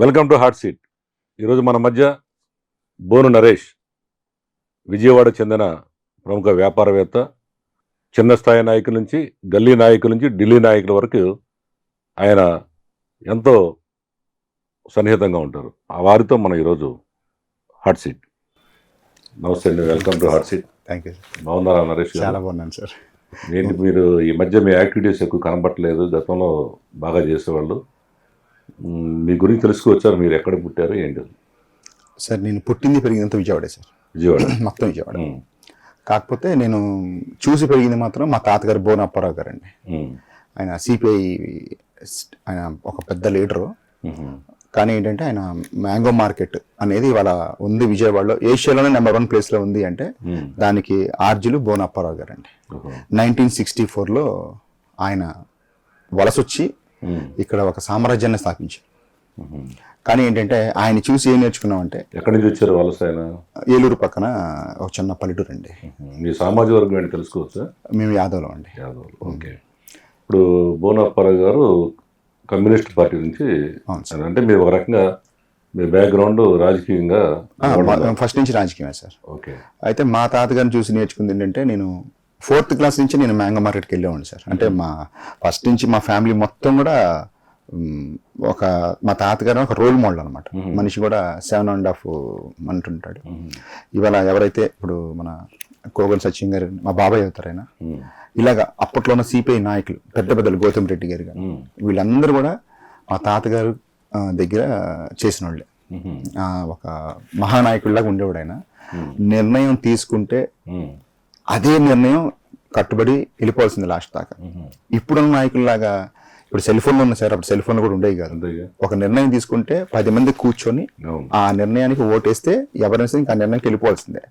Welcome to hot seat. ఈరోజు మన మధ్య బోను నరేష్, విజయవాడ చెందిన ప్రముఖ వ్యాపారవేత్త. చిన్న స్థాయి నాయకుల నుంచి, గల్లీ నాయకుల నుంచి ఢిల్లీ నాయకుల వరకు ఆయన ఎంతో సన్నిహితంగా ఉంటారు. ఆ వారితో మనం ఈరోజు హాట్ సీట్. నమస్తే అండి, welcome to hot seat. Thank you. బాగున్నారా నరేష్ గారు? చాలా బాగున్నాను సార్. ఏంటి మీరు ఈ మధ్య మీ యాక్టివిటీస్ ఎక్కువ కనబట్టలేదు, గతంలో బాగా చేసేవాళ్ళు. మీ గురించి తెలుసుకోవచ్చారు, మీరు ఎక్కడ పుట్టారు ఏంటి? సార్ నేను పుట్టింది పెరిగినంత విజయవాడే సార్. విజయవాడ మొత్తం విజయవాడ. కాకపోతే నేను చూసి పెరిగింది మాత్రం మా తాతగారు బోన అప్పారావు గారు అండి. ఆయన సిపిఐ, ఆయన ఒక పెద్ద లీడరు. కానీ ఏంటంటే ఆయన మ్యాంగో మార్కెట్ అనేది ఇవాళ ఉంది విజయవాడలో, ఏషియాలోనే నెంబర్ 1 ప్లేస్లో ఉంది అంటే దానికి ఆర్జులు బోన అప్పారావు గారు అండి. 1964లో ఆయన వలసొచ్చి ఇక్కడ ఒక సామ్రాజ్యాన్ని స్థాపించారు. కానీ ఏంటంటే ఆయన చూసి ఏం నేర్చుకున్నామంటే, ఎక్కడి నుంచి వచ్చారు వలస ఆయన? ఏలూరు పక్కన ఒక చిన్న పల్లెటూరు అండి. మీ సామాజిక వర్గం ఏంటి తెలుసుకోవచ్చా? మేము యాదవులం అండి. యాదవ్. ఓకే. ఇప్పుడు బోన అప్పారావు గారు కమ్యూనిస్ట్ పార్టీ నుంచి, అంటే మీరు ఒక రకంగా మీ బ్యాక్గ్రౌండ్ రాజకీయంగా ఫస్ట్ నుంచి రాజకీయమే సార్. ఓకే. అయితే మా తాతగారిని చూసి నేర్చుకుంది ఏంటంటే, నేను 4th క్లాస్ నుంచి నేను మ్యాంగో మార్కెట్కి వెళ్ళేవాడిని సార్. అంటే మా ఫస్ట్ నుంచి మా ఫ్యామిలీ మొత్తం కూడా మా తాతగారు ఒక రోల్ మోడల్ అనమాట. మనిషి కూడా 7.5 అంటుంటాడు. ఇవాళ ఎవరైతే ఇప్పుడు మన కోగన్ సచిన్ గారు మా బాబాయ్ అవుతారు ఆయన, ఇలాగా అప్పట్లో ఉన్న సిపిఐ నాయకులు పెద్ద పెద్దలు, గౌతమ్ రెడ్డి గారు కానీ వీళ్ళందరూ కూడా మా తాతగారు దగ్గర చేసిన వాళ్ళే. ఒక మహానాయకుడిలాగా ఉండేవాడు ఆయన. నిర్ణయం తీసుకుంటే అదే నిర్ణయం కట్టుబడి వెళ్ళిపోవాల్సింది లాస్ట్ దాకా. ఇప్పుడున్న నాయకుల్లాగా ఇప్పుడు సెల్ ఫోన్లు ఉన్నాయి సార్, అప్పుడు సెల్ ఫోన్లు కూడా ఉండేవి కాదు. ఒక నిర్ణయం తీసుకుంటే 10 మంది కూర్చొని ఆ నిర్ణయానికి ఓటేస్తే ఎవరైనా ఇంకా ఆ నిర్ణయానికి వెళ్ళిపోవాల్సిందే.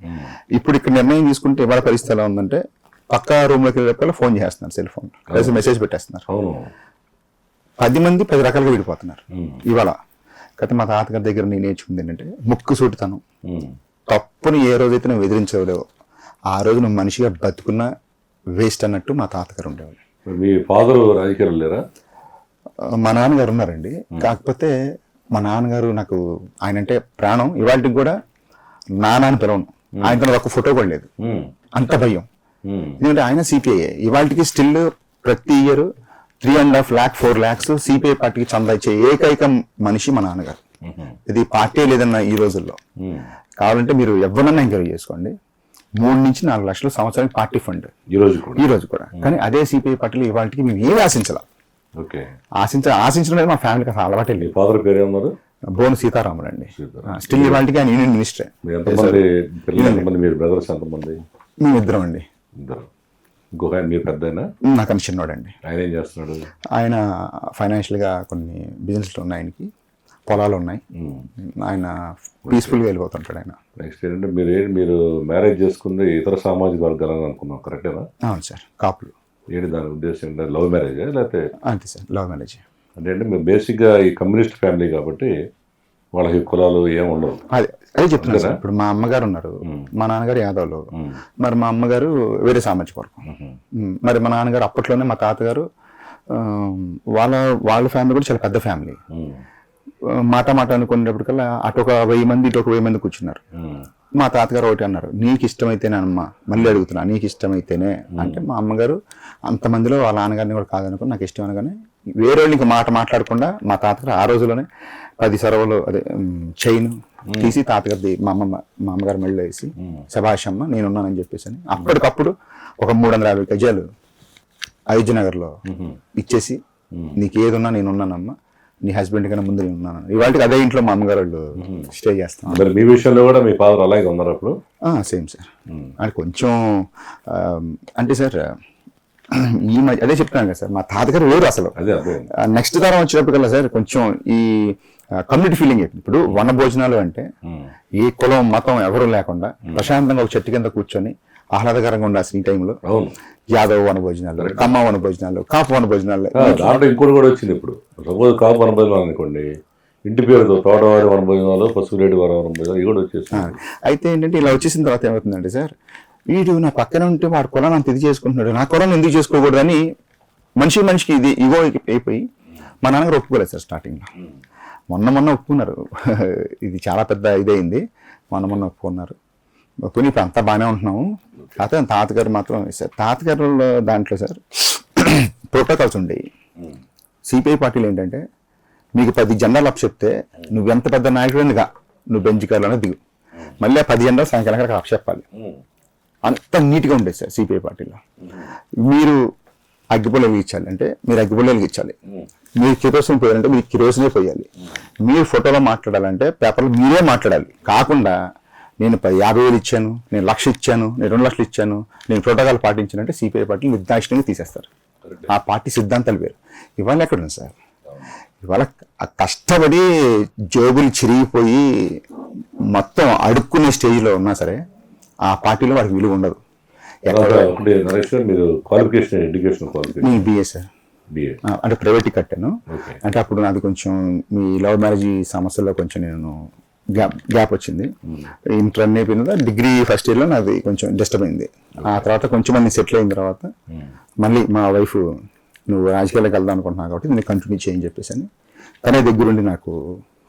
ఇప్పుడు ఇక్కడ నిర్ణయం తీసుకుంటే ఇవాళ పరిస్థితి ఎలా ఉందంటే, పక్క రూమ్లోకి వెళ్ళే ఫోన్ చేస్తున్నారు, సెల్ ఫోన్ మెసేజ్ పెట్టేస్తున్నారు. 10 మంది 10 రకాలుగా విడిపోతున్నారు ఇవాళ. కాకపోతే మా తాతగారి దగ్గర నేను నేర్చుకుంది ఏంటంటే, ముక్కు సూటితనం. తప్పుని ఏ రోజైతే నువ్వు ఎదిరించలేవో ఆ రోజు నువ్వు మనిషిగా బతుకున్నా వేస్ట్ అన్నట్టు మా తాతగారు ఉండేవాళ్ళు. మీ ఫాదర్ రాజకీయాలు లేరా? మా నాన్నగారు ఉన్నారండి. కాకపోతే మా నాన్నగారు నాకు ఆయన అంటే ప్రాణం. ఇవాళకి కూడా నాన్నని పిలవను, ఆయనతో ఒక ఫోటో కూడా లేదు, అంత భయం. ఎందుకంటే ఆయన సిపిఐ. ఇవాళకి స్టిల్ ప్రతి ఇయర్ 3.5 lakh 4 lakhs సిపిఐ పార్టీకి చందా ఇచ్చే ఏకైక మనిషి మా నాన్నగారు. ఇది పార్టీ లేదన్న ఈ రోజుల్లో. కావాలంటే మీరు ఎవరన్నా ఎంకరేజ్ చేసుకోండి, 3 నుంచి 4 లక్షలు సంవత్సరానికి పార్టీ ఫండ్ ఈ రోజు కూడా. కానీ అదే సిపిఐ పార్టీలో ఇవాళకి మేము ఏమి ఆశించాల. ఆశించడం మా ఫ్యామిలీకి అసలు అలవాటే లేదు. ఫాదర్ పేరు ఏమన్నారు? బోను సీతారాములు అండి. స్టిల్ ఇవాళకి ఆయన యూనియన్ మినిస్టర్. మేము ఇద్దరం అండి. ఇంకొక మీరు పెద్దయినా? నాకన్నా చిన్నోడండి. ఆయన ఏం చేస్తున్నాడు? ఆయన ఫైనాన్షియల్గా కొన్ని బిజినెస్లు ఉన్నాయి, ఆయనకి పొలాలు ఉన్నాయి. ఆయన పీస్ఫుల్గా వెళ్ళిపోతుంటాడు ఆయన. నెక్స్ట్ ఏంటంటే మీరు మ్యారేజ్ చేసుకుంది ఇతర సామాజిక వర్గాలని అనుకున్నాం, కరెక్టేనా? అవును సార్, కాపులు. ఏంటి దాని ఉద్దేశం? లవ్ మ్యారేజ్ లేకపోతే? అంతే సార్, లవ్ మ్యారేజ్. అంటే మీరు బేసిక్గా ఈ కమ్యూనిస్ట్ ఫ్యామిలీ కాబట్టి వాళ్ళకి కులాలు ఏమి ఉండవు. అదే చెప్తున్నా సార్. ఇప్పుడు మా అమ్మగారు ఉన్నారు, మా నాన్నగారు యాదవ్లు, మరి మా అమ్మగారు వేరే సామాజిక వర్గం. మరి మా నాన్నగారు అప్పట్లోనే మా తాతగారు వాళ్ళ ఫ్యామిలీ కూడా చాలా పెద్ద ఫ్యామిలీ. మాట అనుకునేటప్పటికల్లా అటు ఒక 1000 మంది ఇటు ఒక 1000 మంది కూర్చున్నారు. మా తాతగారు ఒకటి అన్నారు, నీకు ఇష్టమైతేనే అమ్మా, మళ్ళీ అడుగుతున్నా, నీకు ఇష్టమైతేనే అంటే. మా అమ్మగారు అంతమందిలో వాళ్ళ నాన్నగారిని కూడా కాదనుకుని నాకు ఇష్టం అనగానే వేరే వాళ్ళు ఇంకా మాట్లాడకుండా మా తాతగారు ఆ రోజులోనే 10 సరవలు అదే చైన్ తీసి తాతగారిది మా అమ్మగారు మెళ్ళలో వేసి, శభాషమ్మ నేనున్నానని చెప్పేసి అని అప్పటికప్పుడు ఒక 350 గజాలు అయోధ్యనగర్లో ఇచ్చేసి, నీకు ఏదున్నా నేనున్నానమ్మా, నీ హస్బెండ్ కన్నా ముందు నేను ఉన్నాను. ఇవాళకి అదే ఇంట్లో మా అమ్మగారు వాళ్ళు స్టే చేస్తాం. మరి మీ విషయంలో కూడా మీ ఫాదర్ అలాగే ఉన్నారు అప్పుడు? Same sir. అది కొంచెం అంటే సార్ ఈ మధ్య అదే చెప్తున్నాను కదా సార్, మా తాతగారు వేరు అసలు. నెక్స్ట్ తరం వచ్చేటప్పటికల్లా సార్ కొంచెం ఈ కమ్యూనిటీ ఫీలింగ్. ఇప్పుడు వన భోజనాలు అంటే ఏ కులం మతం ఎవరు లేకుండా ప్రశాంతంగా ఒక చెట్టు కింద కూర్చొని ఆహ్లాదకరంగా ఉండాల్సిన ఈ టైంలో యాదవ్ వన భోజనాలు, కమ్మ వన భోజనాలు, కాపు వన భోజనాలు. దాంట్లో ఇంకోటి కూడా వచ్చింది. ఇప్పుడు సపోజ్ కాపు వన భోజనాలు అనుకోండి, ఇంటి పేరుతో తోటవారి వన భోజనాలు, పసుపులేడి వన భోజనాలు ఇవి కూడా వచ్చేస్తాయి. అయితే ఏంటంటే ఇలా వచ్చేసిన తర్వాత ఏమవుతుందంటే సార్, వీడు నా పక్కన ఉంటే వాడు కులాన్ని అంత ఇది చేసుకుంటున్నాడు, నా కులాన్ని ఎందుకు చేసుకోకూడదు అని మనిషికి ఇది ఇగో అయిపోయి మా నాన్నగారు ఒప్పుకోలేదు సార్ స్టార్టింగ్లో. మొన్న ఒప్పుకున్నారు. ఇది చాలా పెద్ద ఇదైంది. మొన్న ఒప్పుకున్నారు. ఒప్పుకుని ఇప్పుడు అంతా బాగానే ఉంటున్నాము. కాకపోతే తాతగారు మాత్రం సార్, తాతగారు దాంట్లో సార్ ప్రోటోకాల్స్ ఉండేవి. సిపిఐ పార్టీలు ఏంటంటే నీకు 10 జెండాలు అప్పు చెప్తే నువ్వు ఎంత పెద్ద నాయకుడిగా నువ్వు బెంచ్ కార్లోనే దిగు, మళ్ళీ ఆ 10 జెండాలు సాయంకాలం అప్పు చెప్పాలి. అంత నీట్గా ఉండేది సార్ సిపిఐ పార్టీలో. మీరు అగ్గిపుల్లలు ఇచ్చాలి అంటే మీరు అగ్గిపుల్లలు ఇచ్చాలి, మీరు కిరోసిన్ పోయాలంటే మీరు కిరోసినే పోయాలి, మీరు ఫోటోలో మాట్లాడాలంటే పేపర్లో మీరే మాట్లాడాలి. కాకుండా నేను 50,000 ఇచ్చాను, నేను 1,00,000 ఇచ్చాను, నేను 2 లక్షలు ఇచ్చాను, నేను ప్రోటోకాల్ పాటించానంటే సిపిఐ పార్టీలు నిర్దాక్షిణ్యంగా తీసేస్తారు. ఆ పార్టీ సిద్ధాంతాలు వేరు. ఇవాళ ఎక్కడ ఉంది సార్? ఇవాళ కష్టపడి జోబులు చిరిగిపోయి మొత్తం అడుక్కునే స్టేజ్లో ఉన్నా సరే ఆ పార్టీలో వాడికి విలువ ఉండదు. నేను బిఏ సార్, అంటే ప్రైవేట్ కట్టాను. అంటే అప్పుడు నాది కొంచెం మీ లవ్ మ్యారేజ్ సమస్యల్లో కొంచెం నేను గ్యాప్ వచ్చింది. ఇంటర్ అన్నీ అయిపోయిన డిగ్రీ ఫస్ట్ ఇయర్లో నాది కొంచెం డిస్టర్బ్ అయింది. ఆ తర్వాత కొంచెం మంది సెటిల్ అయిన తర్వాత మళ్ళీ మా వైఫ్ నువ్వు రాజకీయాలకు వెళ్దాం అనుకుంటున్నావు కాబట్టి నేను కంటిన్యూ చేయని చెప్పేసి అని తనే దగ్గరుండి నాకు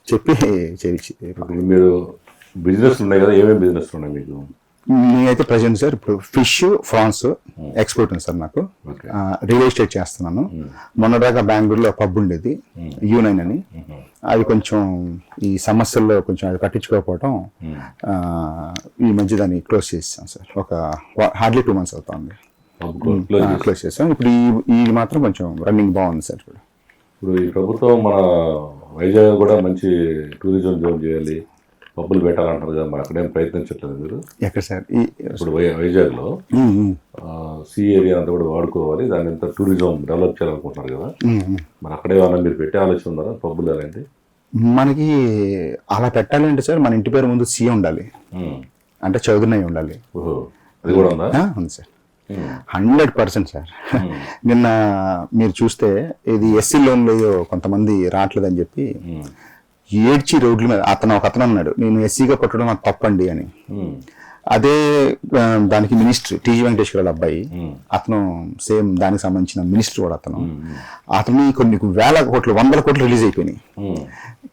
చెప్పి చేయించి. మీరు బిజినెస్ ఉన్నాయి కదా, ఏమేమి బిజినెస్ ఉన్నాయి మీకు? నేనైతే ప్రజెంట్ సార్ ఇప్పుడు ఫిష్ ఫ్రాన్స్ ఎక్స్పోర్ట్ ఉంది సార్. నాకు రియల్ ఎస్టేట్ చేస్తున్నాను. మొన్నదాకా బెంగళూరులో పబ్ ఉండేది U9 అని, అది కొంచెం ఈ సమస్యల్లో కొంచెం అది కట్టించుకోకపోవటం ఈ మధ్య దాన్ని క్లోజ్ చేసాం సార్. ఒక హార్డ్లీ 2 months అవుతుంది క్లోజ్ చేసాం. ఇప్పుడు ఈ మాత్రం కొంచెం రన్నింగ్ బాగుంది సార్. ఇప్పుడు ఈ ప్రభుత్వం మన వైజాగ్ కూడా మంచి టూరిజం జోన్ చేయాలి, పబ్బులు పెట్టాలంటారు కదా, మరి అక్కడేం ప్రయత్నించట్లేదు మీరు? ఎక్కడ సార్? ఇప్పుడు వైజాగ్లో సీ ఏరియా అంతా కూడా వాడుకోవాలి, దాన్ని అంతా టూరిజం డెవలప్ చేయాలనుకుంటున్నారు కదా, మరి అక్కడే ఏమన్నా మీరు పెట్టే ఆలోచన ఉందా పబ్బులు అలాంటి? మనకి అలా పెట్టాలంటే సార్ మన ఇంటి పేరు ముందు సీ ఉండాలి, అంటే చౌదరి ఉండాలి. ఓహో, అది కూడా ఉందా? ఉంది సార్, 100% సార్. నిన్న మీరు చూస్తే ఇది ఎస్సీ లోన్లో కొంతమంది రావట్లేదని చెప్పి ఏడ్చి రోడ్ల మీద ఒక అతను అన్నాడు, నేను ఎస్సీగా కొట్టడం నాకు తప్పండి అని. అదే దానికి మినిస్టర్ టీజీ వెంకటేశ్వర అబ్బాయి, అతను సేమ్ దానికి సంబంధించిన మినిస్టర్ కూడా అతను కొన్ని వేల కోట్లు 100 కోట్లు రిలీజ్ అయిపోయినాయి.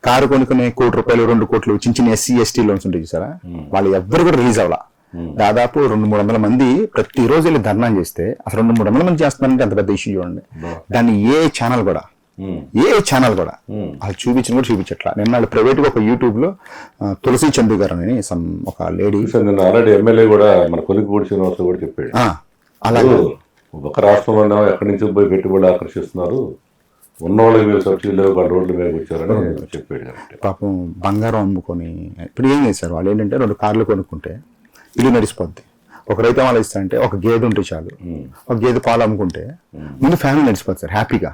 కారు కొన్ని ₹1 కోటి 2 కోట్లు చిన్న ఎస్సీ ఎస్టీ లోన్స్ ఉంటాయి చూసారా, వాళ్ళు ఎవ్వరు కూడా రిలీజ్ అవ్వాల. దాదాపు 200-300 మంది ప్రతిరోజు వెళ్ళి ధర్నా చేస్తే అసలు 200-300 మంది చేస్తున్నారంటే అంత పెద్ద ఇష్యూ చూడండి. దాన్ని ఏ ఛానల్ కూడా అది చూపించట్లా. నిన్న ప్రైవేట్ గా ఒక యూట్యూబ్ లో తులసి చందు గారు అని ఒక లేడీ, ఆల్రెడీ ఎమ్మెల్యే కూడా మన కొలికిపూడి శ్రీనివాస్ కూడా చెప్పాడు, అలాగే ఒక రాష్ట్రంలో ఎక్కడి నుంచి పోయి పెట్టుబడి ఆకర్షిస్తున్నారు, ఉన్నవాళ్ళకి మీరు సబ్సిడీ లేవు, రోడ్ల మీద వచ్చారని చెప్పాడు. పాపం బంగారం అమ్ముకొని ఇప్పుడు ఏం చేశారు వాళ్ళు ఏంటంటే 2 కార్లు కొనుక్కుంటే ఇల్లు నడిచిపోద్ది. ఒక రైతు వాళ్ళు ఇస్తారంటే ఒక గేదె ఉంటే చాలు, ఒక గేదె పాలు అమ్ముకుంటే ముందు ఫ్యామిలీ నడిచిపోతుంది సార్ హ్యాపీగా.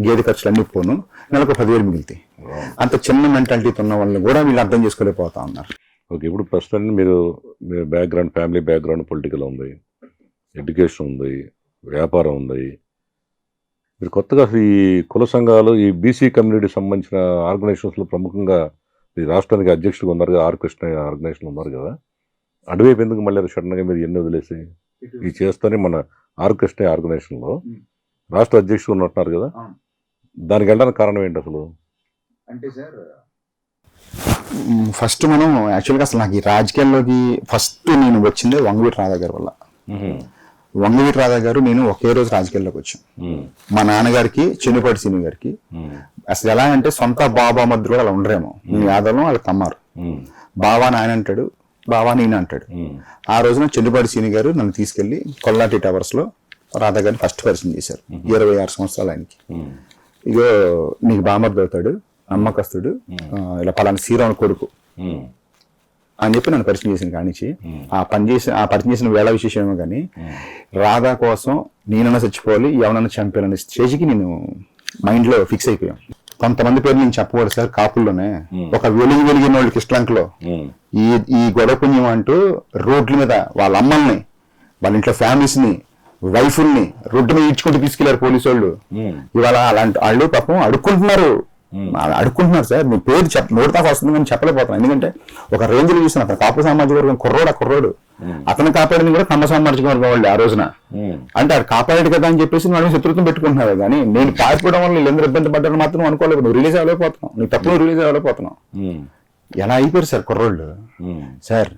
గేదె ఖర్చులు అన్ని పోను, నెలకు 10,000 మిగులుతాయి. అంత చిన్న మెంటాలిటీతో ఉన్న వాళ్ళని కూడా వీళ్ళు అర్థం చేసుకోలేకపోతా ఉన్నారు. ఓకే, ఇప్పుడు ప్రస్తుతం మీరు బ్యాక్గ్రౌండ్, ఫ్యామిలీ బ్యాక్గ్రౌండ్ పొలిటికల్ ఉంది, ఎడ్యుకేషన్ ఉంది, వ్యాపారం ఉంది. మీరు కొత్తగా ఈ కుల సంఘాలు, ఈ బీసీ కమ్యూనిటీకి సంబంధించిన ఆర్గనైజేషన్స్లో ప్రముఖంగా ఈ రాష్ట్రానికి అధ్యక్షుడిగా ఉన్నారు కదా, ఆర్ కృష్ణ ఆర్గనైజేషన్ ఉన్నారు కదా, అటువైపు ఎందుకు మళ్ళీ సడన్గా మీరు ఎన్ని వదిలేసి ఇది చేస్తూనే మన ఆర్ కృష్ణ ఆర్గనైజేషన్లో రాష్ట్ర అధ్యక్షుడు ఉన్నట్టున్నారు కదా, దానికి వెళ్ళడానికి కారణం ఏంటి అసలు? అంటే సార్ ఫస్ట్ మనం యాక్చువల్గా అసలు నాకు ఈ రాజకీయాల్లోకి ఫస్ట్ నేను వచ్చిందే వంగవీటి రాధా గారి వల్ల. వంగవీటి రాధా గారు నేను ఒకే రోజు రాజకీయాల్లోకి వచ్చాం. మా నాన్నగారికి చెన్నుపాటి సీని గారికి అసలు ఎలా అంటే సొంత బాబా మధ్య కూడా అలా ఉండరేమో, నేను యాదవ్లో వాళ్ళకి తమ్మారు. బావా నాయన అంటాడు, బావా నేను అంటాడు. ఆ రోజున చెన్నుపాటి సీని గారు నన్ను తీసుకెళ్లి కొల్లాటి టవర్స్ లో రాధా గారిని ఫస్ట్ పరిచయం చేశారు. 26 సంవత్సరాలు ఆయనకి. ఇగో నీకు బామర్ది అవుతాడు, నమ్మకస్తుడు, ఇలా పలానా శ్రీరాముని కొడుకు అని చెప్పి నన్ను పరిచయం చేసిన కానించి ఆ పరిచయం చేసిన వేళ విశేషం ఏమో కానీ రాధా కోసం నేనన్నా చచ్చిపోవాలి, ఎవరన్నా చంపాలనే స్టేజ్కి నేను మైండ్ లో ఫిక్స్ అయిపోయాను. కొంతమంది పేరు నేను చెప్పకూడదు సార్, కాపుల్లోనే ఒక వెలిగిన వాళ్ళు కిష్టాంక్లో ఈ గొడవ పుణ్యం అంటూ రోడ్ల మీద వాళ్ళ అమ్మల్ని, వాళ్ళ ఇంట్లో ఫ్యామిలీస్ ని, వైఫుల్ని రోడ్డు మీద ఇచ్చుకుంటూ తీసుకెళ్లారు పోలీసు వాళ్ళు. ఇవాళ అలాంటి వాళ్ళు పాపం అడుక్కుంటున్నారు సార్. మీ పేరు నోటి దాకా వస్తుంది కానీ చెప్పలేకపోతున్నాను. ఎందుకంటే ఒక రేంజ్ లో చూసిన కాపు సామాజిక వర్గం కుర్రోడు అతను కాపాడింది కూడా కమ్మ సామాజిక వర్గం వాళ్ళు ఆ రోజున. అంటే అది కాపాడాడు కదా అని చెప్పేసి వాళ్ళు శత్రుత్వం పెట్టుకుంటున్నారు. కానీ నేను పారిపోవడం వల్ల వీళ్ళు ఎందరూ ఇబ్బంది పడ్డారని మాత్రం అనుకోలేదు. నువ్వు రిలీజ్ అవ్వలేకపోతున్నావు, నువ్వు తప్పు రిలీజ్ అవ్వలేకపోతున్నావు. ఎలా అయిపోయారు సార్ కుర్రోళ్ళు. సార్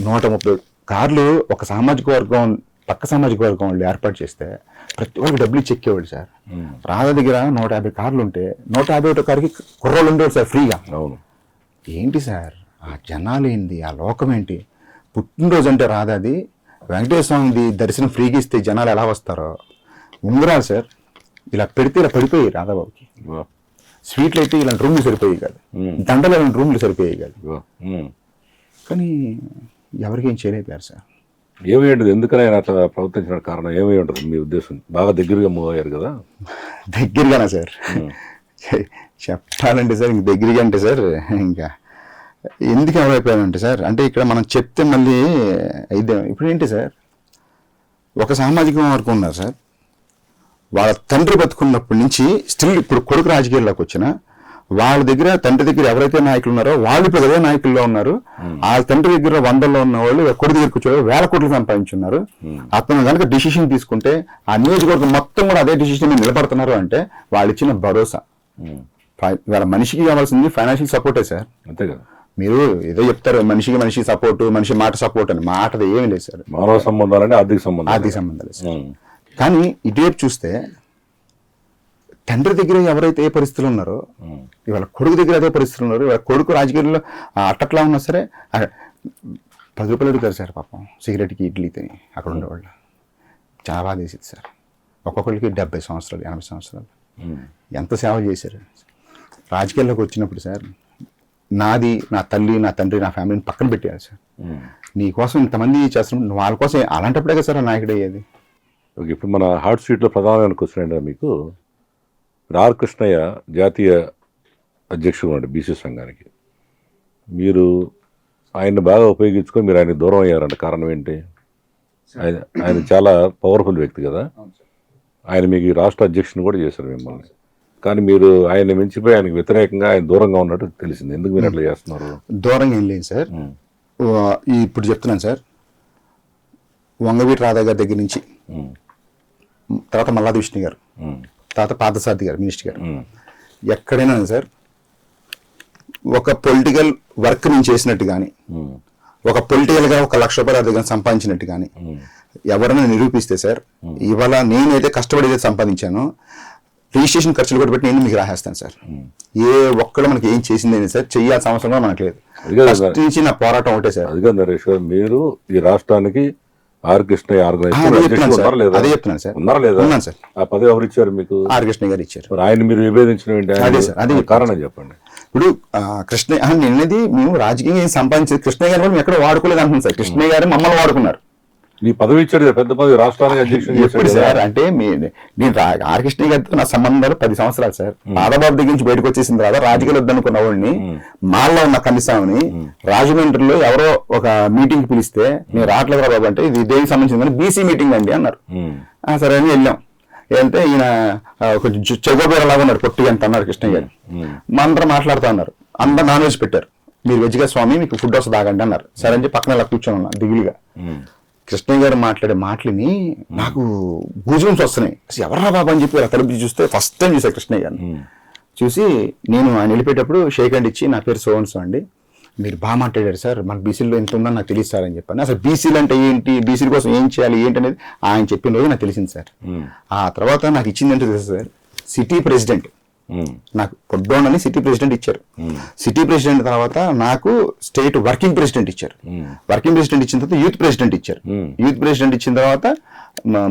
130 కార్లు ఒక సామాజిక వర్గం పక్క సామాజిక వర్గం వాళ్ళు ఏర్పాటు చేస్తే ప్రతి వాళ్ళకి డబ్బులు ఇచ్చి ఎక్కేవాడు సార్. రాధా దగ్గర 150 కార్లు ఉంటే 151 కారుకి కుర్రోళ్ళు ఉండేవాడు సార్ ఫ్రీగా. అవును. ఏంటి సార్ ఆ జనాలు ఏంటి, ఆ లోకం ఏంటి. పుట్టినరోజు అంటే రాధాది వెంకటేశ్వర స్వామిది దర్శనం ఫ్రీగా ఇస్తే జనాలు ఎలా వస్తారో. ఉంగరాలు సార్ ఇలా పెడితే ఇలా పడిపోయాయి రాధాబాబుకి. స్వీట్లు అయితే ఇలాంటి రూమ్లు సరిపోయాయి కాదు, దండలు ఇలాంటి రూమ్లు సరిపోయాయి కాదు. కానీ ఎవరికి ఏం చేయలేకపోయారు సార్. ఏమై ఉంటుంది, ఎందుకని ఆయన అట్లా ప్రవర్తించిన కారణం ఏమై ఉంటుంది మీ ఉద్దేశం? బాగా దగ్గరగా మూవ్ అయ్యారు కదా. దగ్గరగానా సార్ చెప్పాలంటే సార్, ఇంక దగ్గరగా అంటే సార్ ఇంకా ఎందుకు ఎవరైపోయానంటే సార్, అంటే ఇక్కడ మనం చెప్తే మళ్ళీ అయితే ఇప్పుడు ఏంటి సార్, ఒక సామాజిక వర్గం ఉన్నారు సార్, వాళ్ళ తండ్రి బతుకున్నప్పటి నుంచి స్టిల్ ఇప్పుడు కొడుకు రాజకీయాల్లోకి వచ్చిన వాళ్ళ దగ్గర తండ్రి దగ్గర ఎవరైతే నాయకులు ఉన్నారో వాళ్ళు ఇప్పుడు అదే నాయకుల్లో ఉన్నారు. ఆ తండ్రి దగ్గర 100లో ఉన్న వాళ్ళు కొడుకు దగ్గర కూర్చోవాలి 1000 కోట్లు సంపాదించున్నారు. అతను కనుక డిసిషన్ తీసుకుంటే ఆ నియోజకవర్గం మొత్తం కూడా అదే డిసిషన్ మీద నిలబడుతున్నారు అంటే వాళ్ళు ఇచ్చిన భరోసా. వాళ్ళ మనిషికి కావాల్సింది ఫైనాన్షియల్ సపోర్టే సార్. అంతే కదా. మీరు ఏదో చెప్తారు మనిషి సపోర్టు, మనిషి మాట సపోర్ట్ అని. మాటది ఏమీ లేదు సార్. మానవ సంబంధాలంటే ఆర్థిక సంబంధాలు సార్. కానీ ఇటువైపు చూస్తే తండ్రి దగ్గర ఎవరైతే ఏ పరిస్థితులు ఉన్నారో ఇవాళ కొడుకు దగ్గర అదే పరిస్థితులు ఉన్నారు. ఇవాళ కొడుకు రాజకీయాల్లో అట్టట్లా ఉన్నా సరే 10 రూపాయలు అడుగుతారు సార్ పాపం సిగరెట్కి ఇడ్లీ తిని అక్కడ ఉండేవాళ్ళు. చాలా బాగా చేసేది సార్. ఒక్కొక్కరికి 70 సంవత్సరాలు 80 సంవత్సరాలు ఎంత సేవ చేశారు. రాజకీయాల్లోకి వచ్చినప్పుడు సార్ నాది, నా తల్లి, నా తండ్రి, నా ఫ్యామిలీని పక్కన పెట్టారు సార్. నీ కోసం ఇంతమంది చేస్తున్నప్పుడు వాళ్ళ కోసం అలాంటప్పుడే కదా సార్ నాయకుడు అయ్యేది. ఓకే, ఇప్పుడు మన హాట్ సీట్లో ప్రధానమైన క్వశ్చన్ ఏంటంటే మీకు ఆర్ కృష్ణయ్య జాతీయ అధ్యక్షుడు ఉన్నాడు బీసీ సంఘానికి. మీరు ఆయన్ని బాగా ఉపయోగించుకొని మీరు ఆయన దూరం అయ్యారంట. కారణం ఏంటి? ఆయన చాలా పవర్ఫుల్ వ్యక్తి కదా. ఆయన మీకు రాష్ట్ర అధ్యక్షుని కూడా చేశారు మిమ్మల్ని. కానీ మీరు ఆయన మించిపోయి ఆయనకు వ్యతిరేకంగా ఆయన దూరంగా ఉన్నట్టు తెలిసింది. ఎందుకు మీరు అట్లా చేస్తున్నారు? దూరంగా ఏం లేదు సార్. ఇప్పుడు చెప్తున్నాను సార్, వంగవీటి రాధా గారి దగ్గర నుంచి తర్వాత మల్లాది విష్ణు గారు, తర్వాత పార్థసారథి గారు మినిస్టర్ గారు, ఎక్కడైనా సార్ ఒక పొలిటికల్ వర్క్ నేను చేసినట్టు కానీ ఒక పొలిటికల్గా 1 లక్ష రూపాయలు దగ్గర సంపాదించినట్టు కానీ ఎవరైనా నిరూపిస్తే సార్, ఇవాళ నేనైతే కష్టపడి సంపాదించానో రిజిస్ట్రేషన్ ఖర్చులు కూడా పెట్టి నేను మీకు రాసేస్తాను సార్. ఏ ఒక్కడు మనకి ఏం చేసింది సార్, చెయ్యాల్సిన అవసరం కూడా మనకు లేదు. ఫస్ట్ నుంచి నా పోరాటం ఒకటే సార్. అదిగా నరేష్ గారు, మీరు ఈ రాష్ట్రానికి ఆర్ కృష్ణయ్య అదే చెప్తున్నాను సార్. ఉన్నారా లేదా? ఉన్నాను సార్. ఆ పదవి ఎవరు ఇచ్చారు మీకు? ఆర్ కృష్ణయ్య గారు ఇచ్చారు. ఆయన మీరు విభేదించిన అదే కారణం చెప్పండి. ఇప్పుడు కృష్ణయ్య నిన్నది మేము రాజకీయంగా ఏం సంపాదించేది కృష్ణయ్య గారు మేము ఎక్కడ వాడుకోలేదు అంటున్నాం సార్. కృష్ణయ్య గారు మమ్మల్ని వాడుకున్నారు. నీ పదవి ఇచ్చాడు, పెద్ద పదవి, రాష్ట్రానికి అధ్యక్షుడు సార్. అంటే నేను ఆర్ కృష్ణయ్య గారితో నా సంబంధాలు 10 సంవత్సరాలు సార్. రాధాబాబు దగ్గర నుంచి బయటకు వచ్చేసిన తర్వాత రాజకీయాలు వద్దనుకున్న వాడిని మాల్లో ఉన్న కన్నిస్వామిని రాజమండ్రిలో ఎవరో ఒక మీటింగ్ పిలిస్తే నేను రావట్లేదు రా బాబు అంటే ఇది దేనికి సంబంధించిందని బీసీ మీటింగ్ అండి అన్నారు. సరే అని వెళ్ళాం. వెళ్తే ఈయన కొంచెం చెగోబేరలాగా ఉన్నాడు, పొట్టిగా అంత అన్నారు కృష్ణయ్య గారు. మా అందరూ మాట్లాడుతూ ఉన్నారు. అందరు నాన్ వెజ్ పెట్టారు. మీరు వెజ్గా స్వామి మీకు ఫుడ్ వస్తుంది తాగండి అన్నారు. సరే అని పక్కన ఇలా కూర్చొని ఉన్నా దిగులుగా. కృష్ణయ్య గారు మాట్లాడే మాటలని నాకు గూజుంస్ వస్తున్నాయి. అసలు ఎవర్రా బాబా అని చెప్పి ఇలా తలుపు చూస్తే ఫస్ట్ టైం చూసాను కృష్ణయ్య గారిని. చూసి నేను ఆయన వెళ్ళిపోయేటప్పుడు షేక్ హ్యాండ్ ఇచ్చి నా పేరు సోన్సో అండి, మీరు బాగా మాట్లాడారు సార్, మన బీసీలో ఎంత ఉందని నాకు తెలియదు సార్ అని చెప్పాను. అసలు బీసీలు అంటే ఏంటి, బీసీల కోసం ఏం చేయాలి ఏంటి అనేది ఆయన చెప్పిన రోజు నాకు తెలిసింది సార్. ఆ తర్వాత నాకు ఇచ్చింది ఏంటో తెలుసు సార్, సిటీ ప్రెసిడెంట్. నాకు పొడ్డోనని సిటీ ప్రెసిడెంట్ ఇచ్చారు. సిటీ ప్రెసిడెంట్ తర్వాత నాకు స్టేట్ వర్కింగ్ ప్రెసిడెంట్ ఇచ్చారు. వర్కింగ్ ప్రెసిడెంట్ ఇచ్చిన తర్వాత యూత్ ప్రెసిడెంట్ ఇచ్చారు. యూత్ ప్రెసిడెంట్ ఇచ్చిన తర్వాత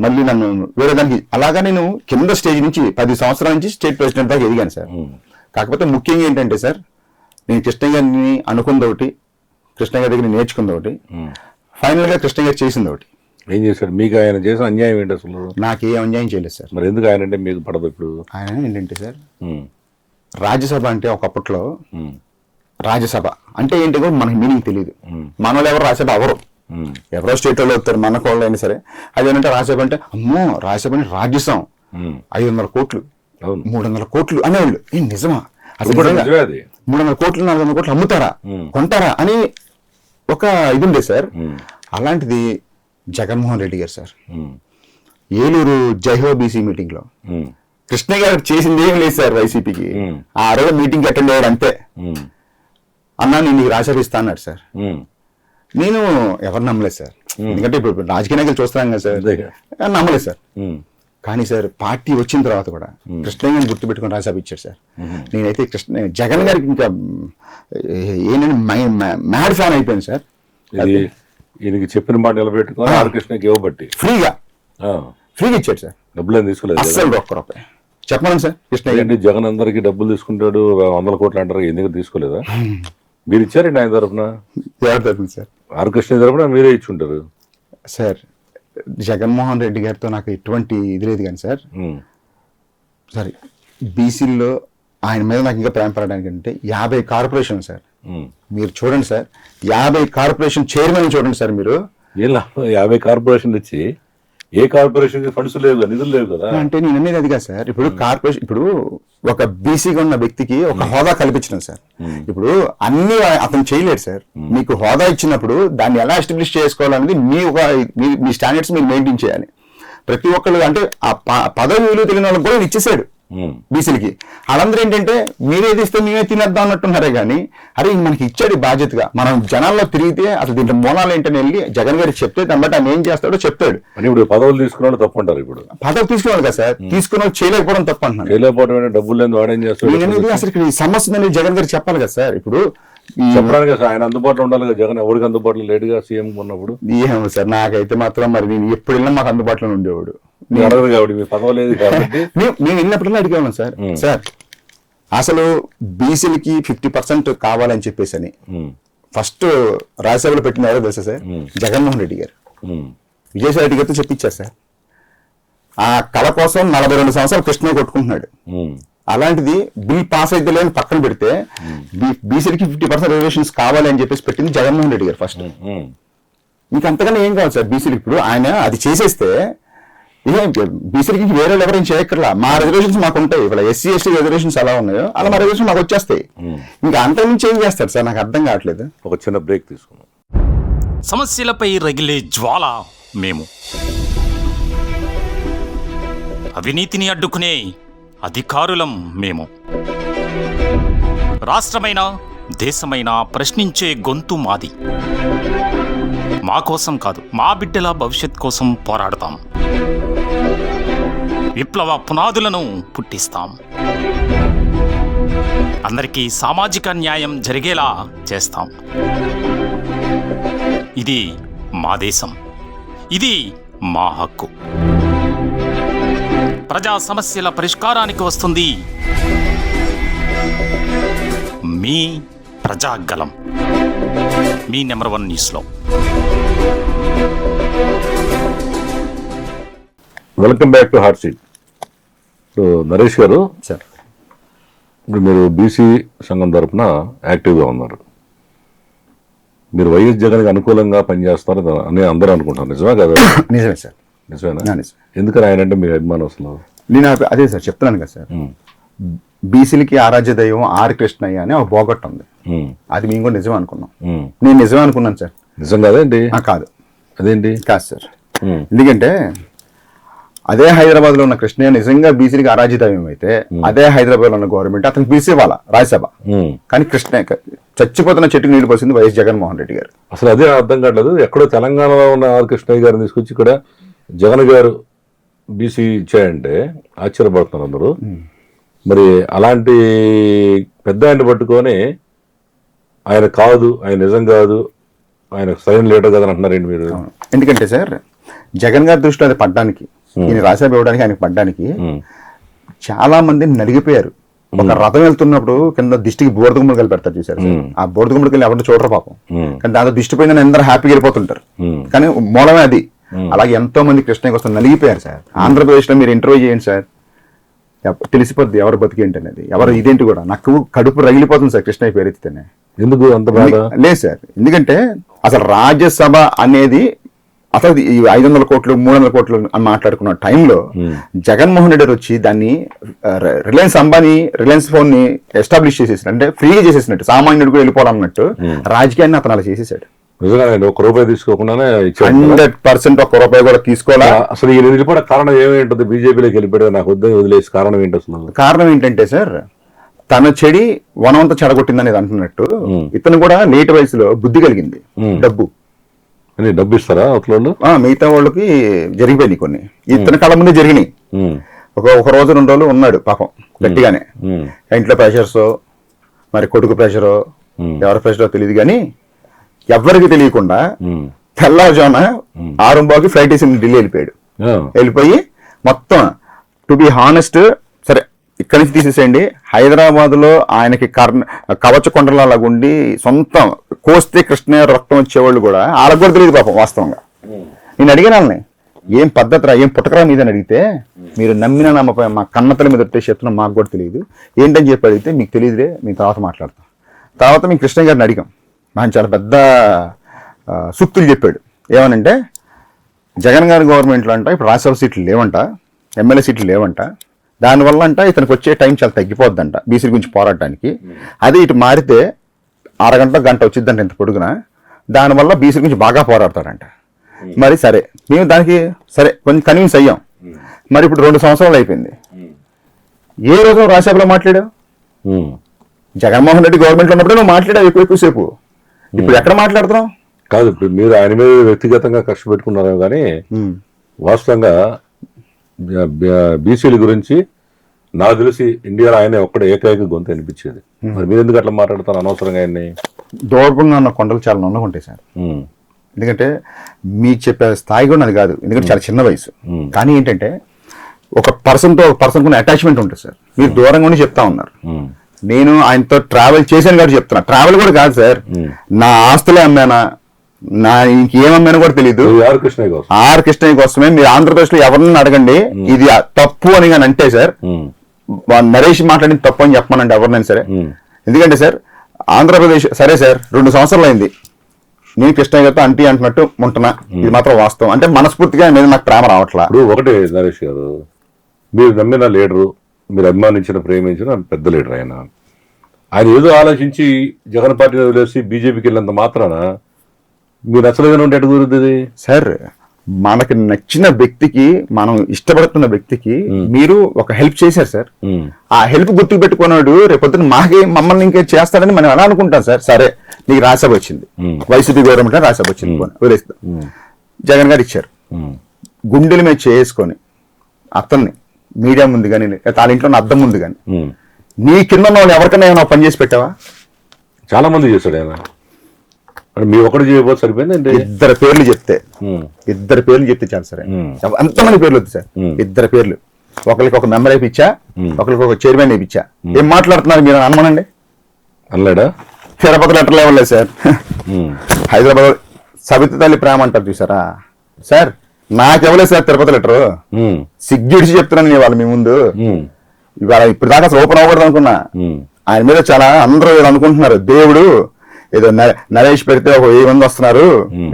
మళ్ళీ నన్ను వేరే దానికి అలాగా నేను కింద స్టేజ్ నుంచి 10 సంవత్సరాల నుంచి స్టేట్ ప్రెసిడెంట్ దాకా ఎదిగాను సార్. కాకపోతే ముఖ్యంగా ఏంటంటే సార్, నేను కృష్ణయ్య గారిని అనుకుంది ఒకటి, కృష్ణయ్య గారి దగ్గర నేర్చుకుంది ఒకటి, ఫైనల్ గా కృష్ణయ్య గారు చేసింది ఒకటి. ఏం చేశారు? మీకు ఆయన చేసిన అన్యాయం ఏంటి అసలు? నాకు ఏ అన్యాయం చేయలేదు సార్. మరి ఎందుకు ఆయన అంటే మీకు పడదు? ఇప్పుడు ఆయన ఏంటంటే సార్, రాజ్యసభ అంటే ఒకప్పట్లో రాజ్యసభ అంటే ఏంటి కూడా మనకి మీనింగ్ తెలియదు. మన వాళ్ళు ఎవరు రాజ్యసభ అవరు, ఎవరో స్టేట్ వాళ్ళు వస్తారు, మన వాళ్ళు అయినా సరే. అదేంటంటే రాజ్యసభ అంటే అమ్మో రాజ్యసభ అంటే రాజ్యసం 500 కోట్లు 300 కోట్లు అనేవాళ్ళు. ఏం నిజమా? అసలు 300 కోట్లు 400 కోట్లు అమ్ముతారా కొంటారా అని ఒక ఇది ఉంది సార్. అలాంటిది జగన్మోహన్ రెడ్డి గారు సార్ ఏలూరు జైహో బీసీ మీటింగ్లో కృష్ణయ్య గారు చేసింది ఏం లేదు సార్ వైసీపీకి. ఆ రోజు మీటింగ్ అటెండ్ అయ్యాడు అంతే. అన్నా నేను నీకు రాశాపిస్తా అన్నాడు సార్. నేను ఎవరు నమ్మలేదు సార్, ఎందుకంటే ఇప్పుడు రాజకీయ నాయకులు చూస్తున్నాం కదా సార్, నమ్మలేదు సార్. కానీ సార్ పార్టీ వచ్చిన తర్వాత కూడా కృష్ణయ్య గారిని గుర్తుపెట్టుకుని రాశాపు ఇచ్చాడు సార్. నేనైతే జగన్ గారికి ఇంకా ఏంటంటే మ్యాడ్ ఫ్యాన్ అయిపోయాను సార్. ఈయనకి చెప్పిన మాట నిలబెట్టుకుని కృష్ణకి ఇవ్వబట్టి ఫ్రీగా ఇచ్చాడు సార్. డబ్బులు ఏం తీసుకోలేదు అసలు ఒక్క రూపాయి. చెప్పండి సార్, కృష్ణయ్య జగన్ అందరికి డబ్బులు తీసుకుంటాడు 100 కోట్లు అంటారు, ఎందుకు తీసుకోలేదా? మీరు ఇచ్చారండి ఆయన తరఫున? ఎవరి తరఫున సార్? కృష్ణ తరఫున మీరే ఇచ్చుంటారు సార్. జగన్మోహన్ రెడ్డి గారితో నాకు ఎటువంటి ఇది లేదు కానీ సార్, సరే బీసీల్లో ఆయన మీద నాకు ఇంకా ప్రేమ పడడానికి అంటే 50 కార్పొరేషన్ సార్. మీరు చూడండి సార్, 50 కార్పొరేషన్ చైర్మన్ చూడండి సార్ మీరు. 50 కార్పొరేషన్లు ఇచ్చి ఏ కార్పొరేషన్ ఫండ్స్ లేవు, నిధులు లేవు కదా. అంటే నేను అనేది అది కాదు సార్. ఇప్పుడు కార్పొరేషన్, ఇప్పుడు ఒక బీసీగా ఉన్న వ్యక్తికి ఒక హోదా కల్పించడం సార్. ఇప్పుడు అన్ని అతను చేయలేడు సార్. మీకు హోదా ఇచ్చినప్పుడు దాన్ని ఎలా ఎస్టాబ్లిష్ చేసుకోవాలనేది మీ స్టాండర్డ్స్ మీరు మెయింటైన్ చేయాలి. ప్రతి ఒక్కళ్ళు అంటే ఆ పదవి విలువ తెలియని వాళ్ళకి కూడా ఇచ్చేసాడు బీసీలకి. వాళ్ళందరూ ఏంటంటే మీరేది ఇస్తే మేమే తినేద్దాం అన్నట్టున్నారే కానీ, అరే మనకి ఇచ్చాడు బాధ్యతగా. మనం జనాల్లో తిరిగితే అసలు దీంట్లో మూలాలు ఏంటని వెళ్ళి జగన్ గారికి చెప్తే దాన్ని బట్టి ఆయన ఏం చేస్తాడో చెప్తాడు. ఇప్పుడు పదవులు తీసుకున్నాడు తప్పు అంటారు. ఇప్పుడు పదవి తీసుకున్నాడు కదా సార్, తీసుకున్న చేయలేకపోవడం తప్పు అంటున్నాను. చేయలేకపోవడం డబ్బులు లేదు వాడేం చేస్తాడు. అసలు ఇక్కడ ఈ సమస్య అనేది జగన్ గారికి చెప్పాలి కదా సార్. ఇప్పుడు చెప్పడానికి ఆయన అందుబాటులో ఉండాలి కదా. జగన్ ఎవరికి అందుబాటులో లేడుగా సీఎం ఉన్నప్పుడు. ఏమో సార్, నాకైతే మాత్రం మరి నేను ఎప్పుడు వెళ్ళినా మాకు అందుబాటులో ఉండేవాడు. అడగదు కాబట్టి మీ పదవి లేదు కాబట్టి మేము వెళ్ళినప్పుడల్లా అడిగేవాళ్ళం సార్. సార్ అసలు బీసీలకి 50% కావాలని చెప్పేసి అని ఫస్ట్ రాజ్యసభలో పెట్టిన ఎవరో తెలుసా సార్? జగన్మోహన్ రెడ్డి గారు విజయసాయి రెడ్డి గారితో చెప్పించారు సార్. ఆ కళ కోసం 42 సంవత్సరాలు కృష్ణ కొట్టుకుంటున్నాడు. అలాంటిది బిల్ పాస్ అయితే లేని పక్కన పెడితే బీసీలకి 50% రిజర్వేషన్స్ కావాలి అని చెప్పేసి పెట్టింది జగన్మోహన్ రెడ్డి గారు ఫస్ట్. ఇంకంతకన్నా ఏం కావాలి సార్ బీసీలకి? ఇప్పుడు ఆయన అది చేసేస్తే బీసీలకి వేరే ఎవరైనా చేయక్కర్లా. మా రిజర్వేషన్స్ మాకు ఉంటాయి. ఇప్పుడు ఎస్సీ ఎస్టీ రిజర్వేషన్స్ ఎలా ఉన్నాయో అలా మా రిజర్వేషన్ మాకు వచ్చేస్తాయి. ఇంకా అంతకుమించి ఏం చేస్తారు సార్? నాకు అర్థం కావట్లేదు. ఒక చిన్న బ్రేక్ తీసుకున్నాం. సమస్యలపై రగిలే జ్వాల మేము, అవినీతిని అడ్డుకునే అధికారులం మేము. రాష్ట్రమైనా దేశమైనా ప్రశ్నించే గొంతు మాది. మా కోసం కాదు, మా బిడ్డల భవిష్యత్ కోసం పోరాడతాం. విప్లవ పునాదులను పుట్టిస్తాం. అందరికీ సామాజిక న్యాయం జరిగేలా చేస్తాం. ఇది మా దేశం, ఇది మా హక్కు. ప్రజా సమస్యల పరిష్కారానికి వస్తుంది మీ ప్రజాగలం, మీ నెంబర్ 1 న్యూస్లో. Welcome back to hot seat. So Naresh గారు సార్, ఇప్పుడు మీరు బీసీ సంఘం తరఫున యాక్టివ్గా ఉన్నారు. మీరు వైఎస్ జగన్కి అనుకూలంగా పనిచేస్తారు అని అందరూ అనుకుంటారు. నిజమే కదా? నిజమే సార్. నిజమేనా? ఎందుకని ఆయన అంటే మీరు అభిమానం అసలు? నేను అదే సార్ చెప్తున్నాను కదా సార్. బీసీలకి ఆరాధ్య దైవం ఆర్ కృష్ణయ్య అని ఒక బోగొట్టు ఉంది. అది మేము కూడా నిజం అనుకున్నాం. నేను నిజమే అనుకున్నాను సార్. నిజం కాదేంటి? కాదు. అదేంటి? కాదు సార్. ఎందుకంటే అదే హైదరాబాద్ లో ఉన్న కృష్ణయ్య నిజంగా బీసీలకి ఆరాధ్య దైవం అయితే అదే హైదరాబాద్ లో ఉన్న గవర్నమెంట్ అతనికి పిలిచే వాళ్ళ రాజ్యసభ. కానీ కృష్ణయ్య చచ్చిపోతున్న చెట్టుకు నీళ్లు పోసింది వైఎస్ జగన్మోహన్ రెడ్డి గారు. అసలు అదే అర్థం కావట్లేదు. ఎక్కడో తెలంగాణలో ఉన్న ఆర్ కృష్ణయ్య గారిని తీసుకొచ్చి ఇక్కడ జగన్ గారు బీసీ ఇచ్చాయంటే ఆశ్చర్యపడుతున్నారు అందరూ. మరి అలాంటి పెద్ద ఆయన పట్టుకొని ఆయన కాదు, ఆయన నిజం కాదు, ఆయన సరైన లీడర్ కదా అంటున్నారు ఏంటి మీరు? ఎందుకంటే సార్ జగన్ గారి దృష్టిలో అది పడ్డానికి, ఈయన రాజ్యసభ ఇవ్వడానికి, ఆయనకు పడ్డానికి చాలా మంది నలిగిపోయారు. ఒక రథం వెళ్తున్నప్పుడు కింద దిష్టికి బోర్డు గుమ్మడికలు పెడతారు చూసారు. ఆ బోర్డు గుమ్మడికలు ఎవరు చూడరు పాపం. కానీ దాంతో దిష్టి పోయిందని అందరూ హ్యాపీగా వెళ్ళిపోతుంటారు. కానీ మూలమే అది. అలాగే ఎంతో మంది కృష్ణయ్య కోసం నలిగిపోయారు సార్. ఆంధ్రప్రదేశ్ లో మీరు ఇంటర్వ్యూ చేయండి సార్, తెలిసిపోద్ది ఎవరు బతికేంటి అనేది, ఎవరు ఇదేంటి కూడా. నాకు కడుపు రగిలిపోతుంది సార్ కృష్ణయ్య పేరు ఎత్తితేనే. ఎందుకు అంత బాధ? లేదు సార్, ఎందుకంటే అసలు రాజ్యసభ అనేది అసలు 500 కోట్లు 300 కోట్లు అని మాట్లాడుకున్న టైంలో జగన్మోహన్ రెడ్డి వచ్చి దాన్ని రిలయన్స్ అంబానీ రిలయన్స్ ఫోన్ ని ఎస్టాబ్లిష్ చేసేసినట్టు, అంటే ఫ్రీగా చేసేసినట్టు, సామాన్యుడు కూడా వెళ్ళిపోవాలన్నట్టు రాజకీయాన్ని అతను అలా చేసేసాడు. నిజంగా ఆయన 1 రూపాయి తీసుకోకుండానే ఇచ్చాడు. 100% 1 రూపాయి కూడా తీసుకోవాలా. అసలు ఈయన వెళ్ళిపోవడం కారణం ఏమేంటుంది? బీజేపీలోకి వెళ్ళిపోయాడు, నాకు వద్దని వదిలేసి కారణం ఏంటి అసలు? కారణం ఏంటంటే సార్, తన చెడి వనవంతా చెడగొట్టిందనేది అంటున్నట్టు ఇతను కూడా నేటి వయసులో బుద్ధి కలిగింది. డబ్బు ఇస్తారా అవతల? మిగతా వాళ్ళకి జరిగిపోయినాయి కొన్ని, ఇతని కళ్ళ ముందే జరిగినాయి. ఒక రోజు 2 రోజులు ఉన్నాడు పాపం గట్టిగానే. ఇంట్లో ప్రెషర్స్, మరి కొడుకు ప్రెషరో ఎవరి ప్రెషరో తెలియదు, కానీ ఎవరికి తెలియకుండా తెల్లవారుజామున 6:00 ఫ్లైట్ వేసి ఢిల్లీ వెళ్ళిపోయాడు. వెళ్ళిపోయి మొత్తం టు బి హానెస్ట్, సరే ఇక్కడి నుంచి తీసేసేయండి, హైదరాబాద్ లో ఆయనకి కవచ కొండలాగా ఉండి సొంతం కోస్తే కృష్ణ రక్తం వచ్చేవాళ్ళు కూడా వాళ్ళకి కూడా తెలియదు పాపం వాస్తవంగా. నేను అడిగిన వాళ్ళని, ఏం పద్ధతిరా, ఏం పుట్టకరా మీద అని అడిగితే, మీరు నమ్మిన నమ్మకం మా కన్నతల మీద చెప్తున్నా మాకు కూడా తెలియదు ఏంటని చెప్పి అడిగితే, మీకు తెలియదులే మేము తర్వాత మాట్లాడతాం. తర్వాత మేము కృష్ణ గారిని అడిగాం, ఆయన చాలా పెద్ద సూక్తులు చెప్పాడు. ఏమనంటే, జగన్ గారి గవర్నమెంట్లో అంట ఇప్పుడు రాజ్యసభ సీట్లు లేవంట, ఎమ్మెల్యే సీట్లు లేవంట, దానివల్ల అంట ఇతనికి వచ్చే టైం చాలా తగ్గిపోద్దంట బీసీ గురించి పోరాడటానికి. అదే ఇటు మారితే 1 గంట గంట వచ్చిద్దంట ఇంత పొడుగున, దానివల్ల బీసీ గురించి బాగా పోరాడతాడంట. మరి సరే మేము దానికి సరే కొంచెం కన్విన్స్ అయ్యాం. మరి ఇప్పుడు 2 సంవత్సరాలు అయిపోయింది, ఏ రోజు రాజ్యసభలో మాట్లాడావు? జగన్మోహన్ రెడ్డి గవర్నమెంట్లో ఉన్నప్పుడే నువ్వు మాట్లాడావు ఎక్కువసేపు, ఇప్పుడు ఎక్కడ మాట్లాడుతున్నావు? కాదు, ఇప్పుడు మీరు ఆయన మీద వ్యక్తిగతంగా కష్ట పెట్టుకున్నారు, కానీ వాస్తవంగా బీసీల గురించి నాకు తెలిసి ఇండియాలో ఆయన ఒక్కడ ఏకైక గొంతు అనిపించేది. మరి మీరు ఎందుకు అట్లా మాట్లాడతారు అనవసరంగా? ఆయన్ని దూరంగా ఉన్న కొండలు చాలా నల్లగా ఉంటాయి సార్. ఎందుకంటే మీకు చెప్పే స్థాయి కూడా అది కాదు, ఎందుకంటే చాలా చిన్న వయసు. కానీ ఏంటంటే ఒక పర్సన్తో ఒక పర్సన్ కొన్ని అటాచ్మెంట్ ఉంటుంది సార్. మీరు దూరంగా ఉండి చెప్తా ఉన్నారు, నేను ఆయనతో ట్రావెల్ చేశాను కాబట్టి చెప్తున్నా. ట్రావెల్ కూడా కాదు సార్, నా ఆస్తులే అమ్మానా, నా ఇంకేమమ్మానో కూడా తెలియదు. ఆర్ కృష్ణయ్య కోసమే. మీరు ఆంధ్రప్రదేశ్ లో ఎవరిని అడగండి ఇది తప్పు అని కానీ అంటే సార్, నరేష్ మాట్లాడింది తప్పు అని చెప్పమనండి ఎవరినైనా సరే. ఎందుకంటే సార్ ఆంధ్రప్రదేశ్ సరే సార్ 2 సంవత్సరాలు అయింది, నేను కృష్ణయ్య గారితో అంటీ అంటున్నట్టు ఉంటున్నా, ఇది మాత్రం వాస్తవం. అంటే మనస్ఫూర్తిగా మీద నాకు ప్రేమ రావట్లా. ఇప్పుడు ఒకటే నరేష్ గారు, మీరు నమ్మిన లీడరు, మీరు అభిమానించిన ప్రేమించిన పెద్ద లీడర్ ఆయన ఏదో ఆలోచించి జగన్ పార్టీని వదిలేసి బీజేపీకి వెళ్ళినంత మాత్రాన మీరు నచ్చలేదని ఉంటే ఎటు కుదురుతుంది సార్? మనకి నచ్చిన వ్యక్తికి, మనం ఇష్టపడుతున్న వ్యక్తికి మీరు ఒక హెల్ప్ చేశారు సార్. ఆ హెల్ప్ గుర్తు పెట్టుకున్నాడు రేపొద్దున మమ్మల్ని ఇంకే చేస్తాడని మనం ఎలా అనుకుంటాం సార్? సరే నీకు రాజ్యసభ వచ్చింది, వైసీపీ గవర్నమెంట్ రాజ్యసభ వచ్చింది, వదిలేస్తా. జగన్ గారు ఇచ్చారు, గుండెల మీద చేసుకొని అతన్ని మీడియా ముందు కానీ వాళ్ళ ఇంట్లో అద్దం ముందు కానీ నీ కింద ఉన్న వాళ్ళు ఎవరికైనా ఏమైనా పని చేసి పెట్టావా? చాలా మంది చేశాడు ఆయన. మీ ఒకటి చేయబోతే సరిపోయింది. 2 పేర్లు చెప్తే 2 పేర్లు చెప్తే చాలు సరే, ఎంతమంది పేర్లు వద్దు సార్. 2 పేర్లు, ఒకరికి ఒక మెంబర్ అయిపించా, ఒకరికి ఒక చైర్మన్ అయిపించా. ఏం మాట్లాడుతున్నారు మీరు అనమనండి. అనలేడా? తిరుపతి లెటర్లు ఇవ్వలేదు సార్. హైదరాబాద్ సవిత తల్లి ప్రేమ అంటారు చూసారా సార్, నాకు ఇవ్వలేదు సార్ తిరుపతి లెటరు. సిగ్గిడిచి చెప్తున్నాను ఇవాళ మీ ముందు. ఇవాళ ఇప్పుడు దాకా అసలు ఓపెన్ అవ్వకూడదు అనుకున్నా. ఆయన మీద చాలా అందరూ అనుకుంటున్నారు, దేవుడు ఏదో నరేష్ పెడితే ఒక 1000 మంది వస్తున్నారు,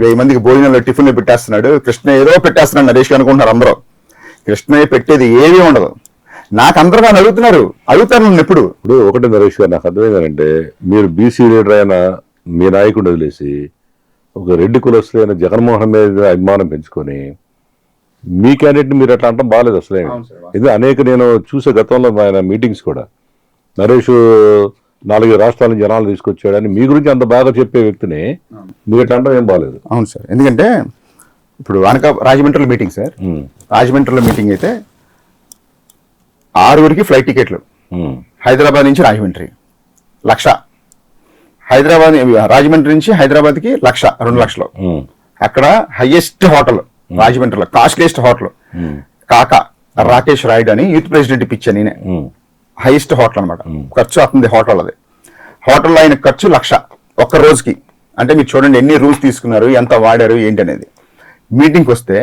1000 మందికి భోజనంలో టిఫిన్లు పెట్టేస్తున్నాడు, కృష్ణ ఏదో పెట్టేస్తున్నాడు నరేష్ అనుకుంటున్నారు అందరూ. కృష్ణయ్య పెట్టేది ఏమీ ఉండదు. నాకు అందరూ నన్ను అడుగుతారు నన్ను ఎప్పుడు. ఇప్పుడు ఒకటి నరేష్ గారు, నాకు అర్థమైందంటే మీరు బీసీ లీడర్ అయిన మీ నాయకుడు వదిలేసి ఒక రెడ్డి కులస్తులైన జగన్మోహన్ మీద అభిమానం పెంచుకొని మీ క్యాండిడేట్ని మీరు అట్లా అంటాం బాగాలేదు అసలే. ఇది అనేక నేను చూసే గతంలో ఆయన మీటింగ్స్ కూడా, నరేష్ 4 రాష్ట్రాల నుంచి జనాలు తీసుకొచ్చాడని మీ గురించి అంత బాగా చెప్పే వ్యక్తిని మీరు ఎట్లా అంటాం ఏం బాగాలేదు. అవును సార్, ఎందుకంటే ఇప్పుడు రాజమండ్రిలో మీటింగ్ సార్, రాజమండ్రిలో మీటింగ్ అయితే 6 ఫ్లైట్ టికెట్లు, హైదరాబాద్ నుంచి రాజమండ్రి 1,00,000, హైదరాబాద్ రాజమండ్రి నుంచి హైదరాబాద్కి 1,00,000, 2 లక్షలు. అక్కడ హైయెస్ట్ హోటల్ రాజమండ్రిలో, కాస్ట్లీయెస్ట్ హోటల్ కాకా రాకేష్ రాయుడు అని యూత్ ప్రెసిడెంట్ ఇప్పించాను నేనే. హైయెస్ట్ హోటల్ అనమాట, ఖర్చు అతనిది హోటల్. అది హోటల్లో ఆయన ఖర్చు 1,00,000 ఒక్క రోజుకి. అంటే మీరు చూడండి ఎన్ని రూల్స్ తీసుకున్నారు, ఎంత వాడారు ఏంటి అనేది. మీటింగ్కి వస్తే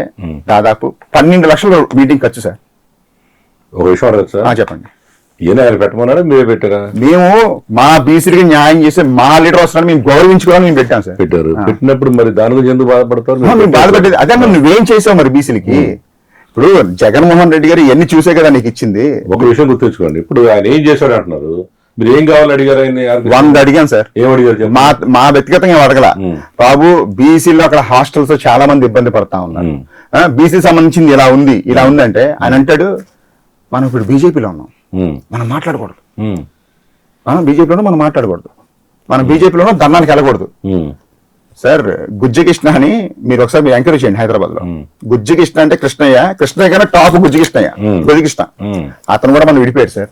దాదాపు 12 లక్షల మీటింగ్ ఖర్చు సార్. ఒక విషయం అడగదు సార్, చెప్పండి. ఆయన పెట్టమన్నారా మీరే పెట్టారా? మేము మా బీసీకి న్యాయం చేసే మా లీడర్ వస్తున్నాడు, మేము గౌరవించుకోవాలని మేము పెట్టాం సార్. పెట్టారు. పెట్టినప్పుడు మరి దాని గురించి ఎందుకు బాధపడతారు? మేము బాధపడేది అదే, నువ్వేం చేసావు మరి బీసీలకి? ఇప్పుడు జగన్మోహన్ రెడ్డి గారు ఇవన్నీ చూసే కదా నీకు ఇచ్చింది. ఒక విషయం గుర్తుంచుకోండి, ఇప్పుడు ఆయన ఏం చేశాడు అంటున్నారు, మీరు ఏం కావాలి అడిగారు ఆయన? 100 అడిగాను సార్. ఏం అడిగారు చెప్పండి. మా వ్యక్తిగతంగా అడగల బాబు, బీసీలో అక్కడ హాస్టల్స్ చాలా మంది ఇబ్బంది పడతా ఉన్నారు, బీసీ సంబంధించింది ఇలా ఉంది అంటే ఆయన అంటాడు, మనం ఇప్పుడు బీజేపీలో ఉన్నాం, మనం మాట్లాడకూడదు, మనం బీజేపీలో మనం మాట్లాడకూడదు, మనం బీజేపీలో ధర్నానికి వెళ్ళకూడదు. సార్ గుజ్జకృష్ణ అని మీరు ఒకసారి మీరు ఎంకరేజ్ చేయండి హైదరాబాద్ లో. గుజ్జకృష్ణ అంటే కృష్ణయ్య కన్నా టాప్ గుజ్జకృష్ణయ్య, గుజ్జకృష్ణ. అతను కూడా మనం విడిపోయాడు సార్,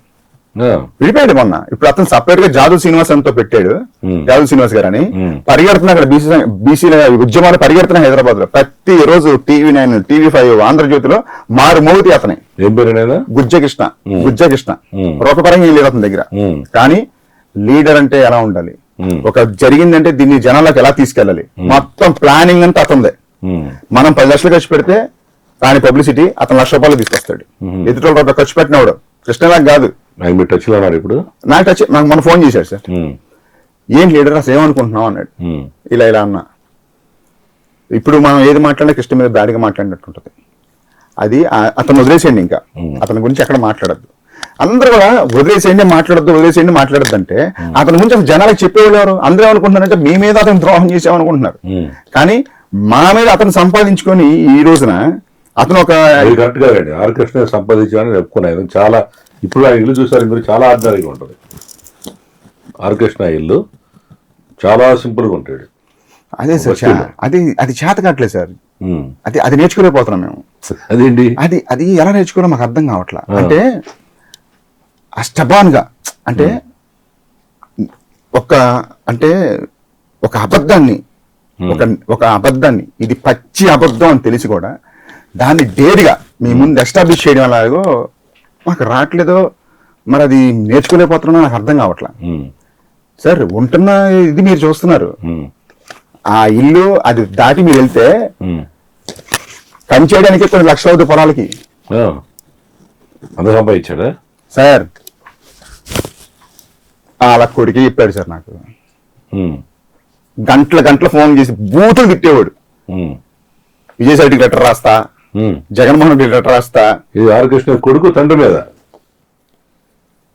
విడిపోయాడు మొన్న. ఇప్పుడు అతను సపరేట్ గా జాదు శ్రీనివాస్ అంతా పెట్టాడు, జాదు శ్రీనివాస్ గారు అని. పరిగెడుతున్నా అక్కడ బీసీ ఉద్యమాలు పరిగెడుతున్నాయి హైదరాబాద్ లో. ప్రతి రోజు TV9, TV5, ఆంధ్రజ్యోతిలో మారు మోగుతి అతనే. గుజ్జకృష్ణ రూపపరంగా ఏం లేదు అతని దగ్గర, కానీ లీడర్ అంటే ఎలా ఉండాలి, ఒక జరిగిందంటే దీన్ని జనాలకు ఎలా తీసుకెళ్ళాలి, మొత్తం ప్లానింగ్ అంతా అతనిదే. మనం 10 లక్షలు ఖర్చు పెడితే దాని పబ్లిసిటీ అతను 1,00,000 రూపాయలు తీసుకొస్తాడు. ఎదుటి ఖర్చు పెట్టినవాడు కృష్ణలాగా కాదు. ఇప్పుడు నాకు టచ్, నాకు మన ఫోన్ చేశాడు సార్, ఏం లీడర్ అసలు ఏమనుకుంటున్నావు అన్నాడు. ఇలా అన్నా. ఇప్పుడు మనం ఏది మాట్లాడినా కృష్ణ మీద బ్యాడ్గా మాట్లాడినట్టుంటది. అది అతను వదిలేసేయండి, ఇంకా అతని గురించి ఎక్కడ మాట్లాడద్దు. అందరూ కూడా వదిలేసేయండి మాట్లాడద్దు అంటే అతని గురించి అసలు జనాలకు చెప్పేవాళ్ళు ఎవరు? అందరూ ఏమనుకుంటున్నారంటే మీ మీద అతను ద్రోహం చేసామనుకుంటున్నారు. కానీ మా మీద అతను సంపాదించుకొని ఈ రోజున అతను ఒక కరెక్ట్ గా ఆర్ కృష్ణ సంపాదించాలని చెప్పుకున్నాయి. చాలా ఇప్పుడు ఆ ఇల్లు చూసారు మీరు, చాలా ఆర్డినరీగా ఉంటుంది. ఆర్ కృష్ణ ఇల్లు చాలా సింపుల్ గా ఉంటాడు. అదే సార్, అది చేత కావట్లేదు సార్, అది నేర్చుకోలేకపోతున్నాం మేము. అదేంటి అది ఎలా నేర్చుకోవాలో మాకు అర్థం కావట్లా. అంటే అష్టబాన్గా అంటే ఒక అబద్ధాన్ని ఒక అబద్ధాన్ని ఇది పచ్చి అబద్ధం అని తెలిసి కూడా దాన్ని డేర్గా మీ ముందు ఎస్టాబ్లిష్ చేయడం అలాగో మాకు రావట్లేదో, మరి అది నేర్చుకోలేకపోతున్నా నాకు అర్థం కావట్లా. సార్ ఉంటున్న ఇది మీరు చూస్తున్నారు, ఆ ఇల్లు అది దాటి మీరు వెళ్తే పని చేయడానికి కొన్ని లక్షలు అవుతుంది పొలాలకి. అంత సంపాదించాడా సార్? అలా కొడుకే చెప్పాడు సార్ నాకు. గంటల ఫోన్ చేసి బూతులు తిట్టేవాడు. విజయసాయికి లెటర్ రాస్తా, జగన్మోహన్ రెడ్డి లెటర్ రాస్తా. ఇది ఆర్ కృష్ణ కొడుకు తండ్రి మీద.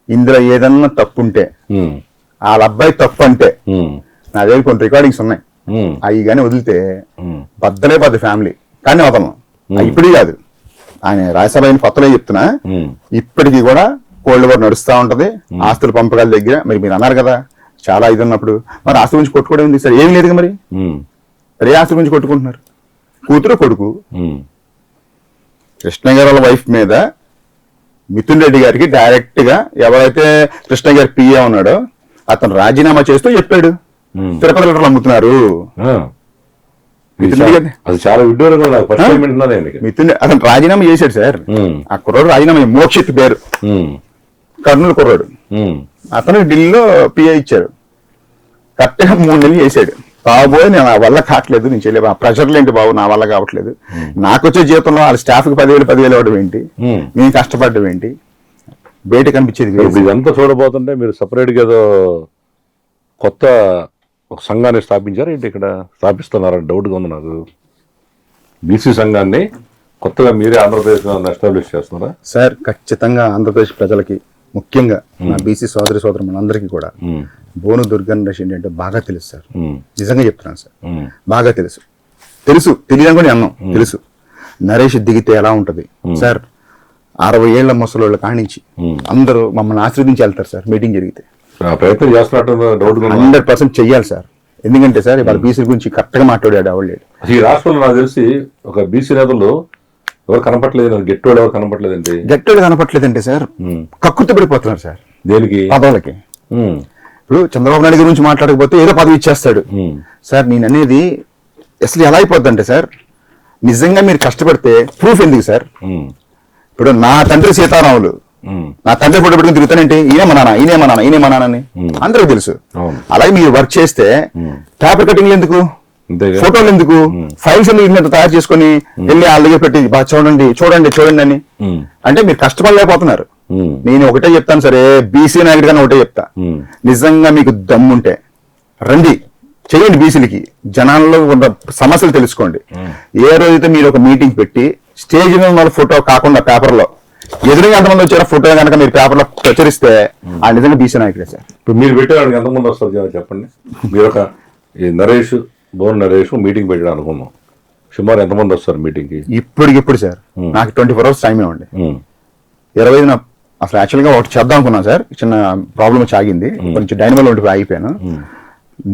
ఇందులో ఏదన్నా తప్పు ఉంటే, వాళ్ళ అబ్బాయి తప్పు అంటే నా దగ్గర కొన్ని రికార్డింగ్స్ ఉన్నాయి, అవి కానీ వదిలితే బద్దలే బద్ద ఫ్యామిలీ. కానీ వదలను, ఇప్పటికీ కాదు, ఆయన రాజ్యసభ అయిన కొత్తలో చెప్తున్నా, ఇప్పటికీ కూడా కోల్డ్ వార్ నడుస్తూ ఉంటది. ఆస్తుల పంపకాల దగ్గర మరి మీరు అన్నారు కదా చాలా ఇది ఉన్నప్పుడు, మరి ఆస్తుల గురించి కొట్టుకోవడం ఉంది సార్? ఏం లేదు మరి ఏ ఆస్తుల గురించి కొట్టుకుంటున్నారు? కూతురు కొడుకు. కృష్ణ గారి వాళ్ళ వైఫ్ మీద మిథున్ రెడ్డి గారికి డైరెక్ట్ గా ఎవరైతే కృష్ణ గారి పిఏ ఉన్నాడో అతను రాజీనామా చేస్తూ చెప్పాడు, తిరుపతి లెటర్లు అమ్ముతున్నారు. అది చాలా విడ్డూరంగా మిథున్ అతను రాజీనామా చేశాడు సార్. ఆ కుర్రాడు రాజీనామా, మోక్షిత్ పేరు, కర్నూలు కుర్రాడు. అతను ఢిల్లీలో పిఏ ఇచ్చారు. కరెక్ట్ గా 3 నెలలు చేశాడు. బాబోయ్ నా వల్ల కావట్లేదు, నేను చేయలేదు, ఆ ప్రెషర్లు ఏంటి బాబు, నా వల్ల కావట్లేదు, నాకు వచ్చే జీవితంలో వాళ్ళ స్టాఫ్ కి 10,000 ఇవ్వడం ఏంటి, నేను కష్టపడడం ఏంటి, బయట కనిపించేది. ఇదంతా చూడబోతుంటే మీరు సపరేట్ గా ఏదో కొత్త ఒక సంఘాన్ని స్థాపించారు ఏంటి? ఇక్కడ స్థాపిస్తున్నారని డౌట్గా ఉంది నాకు. బీసీ సంఘాన్ని కొత్తగా మీరే ఆంధ్రప్రదేశ్ ఎస్టాబ్లిష్ చేస్తున్నారా? సార్ ఖచ్చితంగా ఆంధ్రప్రదేశ్ ప్రజలకి, ముఖ్యంగా నా బీసీ సోదరి మనందరికీ కూడా బోను దుర్గన్ రెడ్డి అంటే బాగా తెలుసు సార్. నిజంగా చెప్తున్నాను సార్, బాగా తెలుసు. తెలియని కూడా అన్నాం, తెలుసు. నరేష్ దిగితే ఎలా ఉంటది సార్? 60 ఏళ్ల ముసలోళ్ళ కానించి అందరూ మమ్మల్ని ఆశీర్వదించి వెళ్తారు సార్ మీటింగ్ జరిగితే. ప్రయత్నం చేస్తున్నట్టు 100% చెయ్యాలి సార్. ఎందుకంటే సార్ ఇవాళ బీసీ గురించి కరెక్ట్ గా మాట్లాడాడు ఆవిడ. ఈ రాష్ట్రంలో నాకు తెలిసి ఒక బీసీ నేతలు ఎవరు కనపట్లేదు, గెట్టోడు ఎవరు కనపట్లేదండి. గెట్టోడు కనపట్లేదంటే సార్ కక్కుర్తి పడిపోతున్నారు సార్ దేనికి, పదవులకి. ఇప్పుడు చంద్రబాబు నాయుడు గురించి మాట్లాడకపోతే ఏదో పదవి ఇచ్చేస్తాడు సార్. నేను అనేది అసలు ఎలా అయిపోద్ది అంటే సార్, నిజంగా మీరు కష్టపడితే ప్రూఫ్ ఎందుకు సార్? ఇప్పుడు నా తండ్రి సీతారాములు, నా తండ్రి ఫోటో పెట్టుకుని తిరుగుతానంటే ఈయనే మా నాన్న అని అందరికీ తెలుసు. అలాగే మీరు వర్క్ చేస్తే పేపర్ కటింగ్లు ఎందుకు, ఫోటోలు ఎందుకు, ఫైల్స్ ఎందుకు తయారు చేసుకుని వెళ్ళి వాళ్ళ దగ్గర పెట్టి చూడండి అని అంటే మీరు కష్టపడలేకపోతున్నారు. నేను ఒకటే చెప్తాను సరే, బీసీ నాయకుడు కానీ ఒకటే చెప్తా, నిజంగా మీకు దమ్ముంటే రండి, చేయండి. బీసీలకి జనాల్లో ఉన్న సమస్యలు తెలుసుకోండి. ఏ రోజైతే మీరు ఒక మీటింగ్ పెట్టి స్టేజ్ మీద ఉన్న ఫోటో కాకుండా పేపర్లో ఎదురుగా ఎంతమంది వచ్చారో ఫోటో కనుక మీరు పేపర్లో ప్రచురిస్తే ఆ నిజంగా బీసీ నాయకుడే సార్. ఇప్పుడు మీరు పెట్టడానికి ఎంతమంది వస్తారు చెప్పండి. మీరు ఒక ఈ నరేష్ బోన్ నరేష్ మీటింగ్ పెట్టడం అనుకున్నాం, సుమారు ఎంతమంది వస్తారు మీటింగ్కి? ఇప్పుడు సార్ నాకు 24 hours టైం ఇవ్వండి. 25 అసలు యాక్చువల్గా ఒకటి చేద్దాం అనుకున్నాను సార్, చిన్న ప్రాబ్లం వచ్చి ఆగింది, కొంచెం డైనమల్ ఉండి ఆగిపోయాను.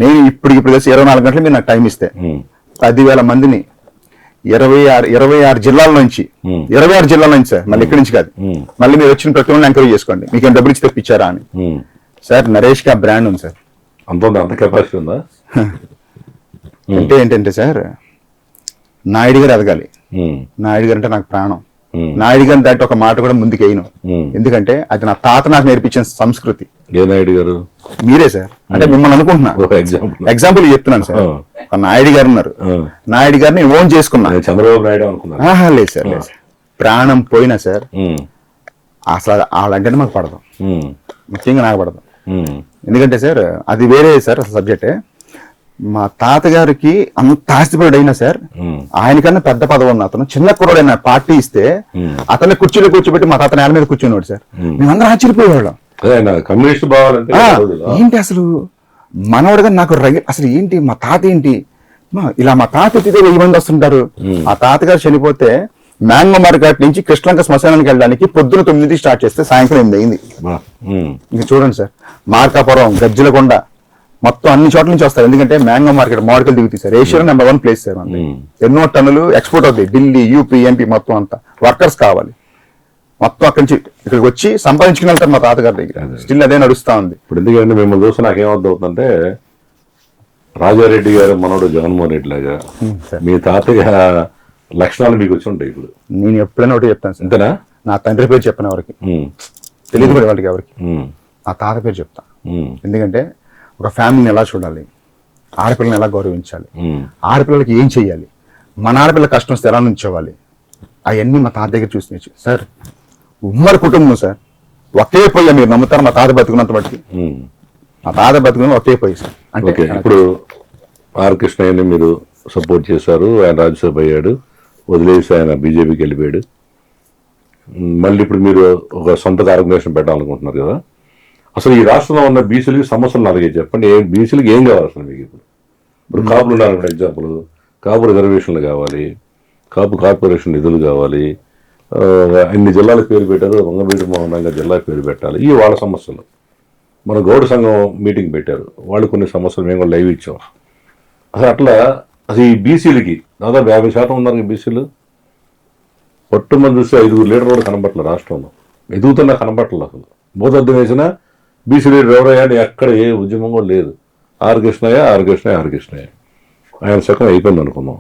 నేను ఇప్పుడు కలిసి 24 గంటలు మీరు నాకు టైం ఇస్తే 10,000 మందిని 26 జిల్లాల నుంచి 26 జిల్లాల నుంచి సార్, మళ్ళీ ఇక్కడి నుంచి కాదు, మళ్ళీ మీరు వచ్చిన ప్రతి ఒక్కరిని ఎంకరేజ్ చేసుకోండి, మీకు ఏం డబ్బులు ఇచ్చి తెప్పించారా అని. సార్ నరేష్ కి ఆ బ్రాండ్ ఉంది సార్. అంత కెపాసిటీ ఉందా? అంటే ఏంటంటే సార్, నాయుడు గారు ఎదగాలి, నాయుడు గారు అంటే నాకు ప్రాణం, నాయుడు గారిని దాటి ఒక మాట కూడా ముందుకు వేయను, ఎందుకంటే అది నా తాత నాకు నేర్పించిన సంస్కృతి. ఏ నాయుడు గారు? మీరే సార్, అంటే మిమ్మల్ని అనుకుంటున్నా, ఎగ్జాంపుల్ చెప్తున్నాను సార్. నాయుడు గారు ఉన్నారు, నాయుడు గారిని ఓన్ చేసుకున్నా, చంద్రబాబు నాయుడు అనుకున్నా. లేదు సార్, లేదు సార్, ప్రాణం పోయినా సార్ అసలు వాళ్ళంటేనే మాకు పడదు, ముఖ్యంగా నాకు పడదు. ఎందుకంటే సార్ అది వేరే సార్ అసలు సబ్జెక్టే. మా తాతగారికి అంత ఆస్తిపరుడు అయినా సార్, ఆయనకన్నా పెద్ద పదవి ఉన్న అతను చిన్న కుర్రాడైనా పార్టీ ఇస్తే అతన్ని కుర్చీలో కూర్చోబెట్టి మా తాత నేల మీద కూర్చున్నాడు సార్. మేమందరం ఆశ్చర్యపోయేవాళ్ళం, కమ్యూనిస్ట్ భావాలంటే ఏంటి అసలు మనవాడుగా నాకు అసలు ఏంటి మా తాత ఏంటి ఇలా, మా తాత ఎత్తితే 1000 మంది వస్తుంటారు. ఆ తాతగారు చనిపోతే మ్యాంగో మార్కెట్ నుంచి కృష్ణలంక శ్మశానానికి వెళ్ళడానికి పొద్దున 9 స్టార్ట్ చేస్తే సాయంత్రం 8 అయింది. ఇంకా చూడండి సార్, మార్కాపురం, గజ్జలకొండ మొత్తం అన్ని చోట్ల నుంచి వస్తారు, ఎందుకంటే మ్యాంగో మార్కెట్ మామిడికలు దిగుతాయి సార్. ఏషియాలో నెంబర్ 1 ప్లేస్ సార్. ఎన్నో టన్నులు ఎక్స్పోర్ట్ అవుతాయి, ఢిల్లీ, యూపీ, ఎంపీ మొత్తం అంతా వర్కర్స్ కావాలి, మొత్తం అక్కడి నుంచి ఇక్కడికి వచ్చి సంపాదించుకుని వెళ్తారు మా తాతగారి దగ్గర. స్టిల్ అదే నడుస్తా ఉంది. ఇప్పుడు ఎందుకంటే మిమ్మల్ని చూస్తే నాకేమవుతుందంటే, రాజారెడ్డి గారు మనోడు జగన్మోహన్ రెడ్డి లాగా మీ తాతయ్య లక్షణాలు మీకు వచ్చి ఉంటాయి. ఇప్పుడు నేను ఎప్పుడైనా ఒకటి చెప్తాను సార్, అంతేనా? నా తండ్రి పేరు చెప్పను ఎవరికి తెలియదు కూడా, వాళ్ళకి ఎవరికి నా తాత పేరు చెప్తా. ఎందుకంటే ఒక ఫ్యామిలీని ఎలా చూడాలి, ఆడపిల్లని ఎలా గౌరవించాలి, ఆడపిల్లలకి ఏం చెయ్యాలి, మన ఆడపిల్ల కష్టం వస్తే ఎలా నుంచోవాలి, అవన్నీ మా తాత దగ్గర చూసి సార్. ఉమ్మడి కుటుంబం సార్, ఒకే పొయ్యి, మీరు నమ్ముతారు మా తాత బతుకున్నంత బట్టి, మా తాత బతుకున్న ఒకే పొయ్యి సార్. అంటే ఇప్పుడు ఆర్ కృష్ణయ్యని మీరు సపోర్ట్ చేశారు, ఆయన రాజ్యసభ అయ్యాడు, వదిలేసి ఆయన బీజేపీకి వెళ్ళిపోయాడు. మళ్ళీ ఇప్పుడు మీరు ఒక సొంత ఆర్గనైజేషన్ పెట్టాలనుకుంటున్నారు కదా. అసలు ఈ రాష్ట్రంలో ఉన్న బీసీలకి సమస్యలు అలాగే చెప్పండి, బీసీలకి ఏం కావాలి అసలు మీకు? ఇప్పుడు కాపులు ఉన్నారు ఫర్ ఎగ్జాంపుల్, కాపు రిజర్వేషన్లు కావాలి, కాపు కార్పొరేషన్ నిధులు కావాలి, ఇన్ని జిల్లాలకు పేరు పెట్టారు, వంగవీటి మోహన్ రంగా జిల్లాకు పేరు పెట్టాలి, ఇవి వాళ్ళ సమస్యలు. మన గౌడ సంఘం మీటింగ్ పెట్టారు, వాళ్ళు కొన్ని సమస్యలు మేము కూడా లైవ్ ఇచ్చాం. అసలు అట్లా అసలు ఈ బీసీలకి దాదాపు 50% ఉన్నారు బీసీలు. పట్టుమంది చూస్తే 5 లీడర్లు కూడా కనబట్టలేదు రాష్ట్రంలో, ఎదుగుతున్నా కనబట్టలేదు. అసలు భూతద్దం వేసినా బీసీ లీడర్ ఎవరయ్యా అని ఎక్కడ ఏ ఉద్యమం కూడా లేదు. ఆర్ కృష్ణయ్య ఆయన సగం అయిపోయింది అనుకున్నాం.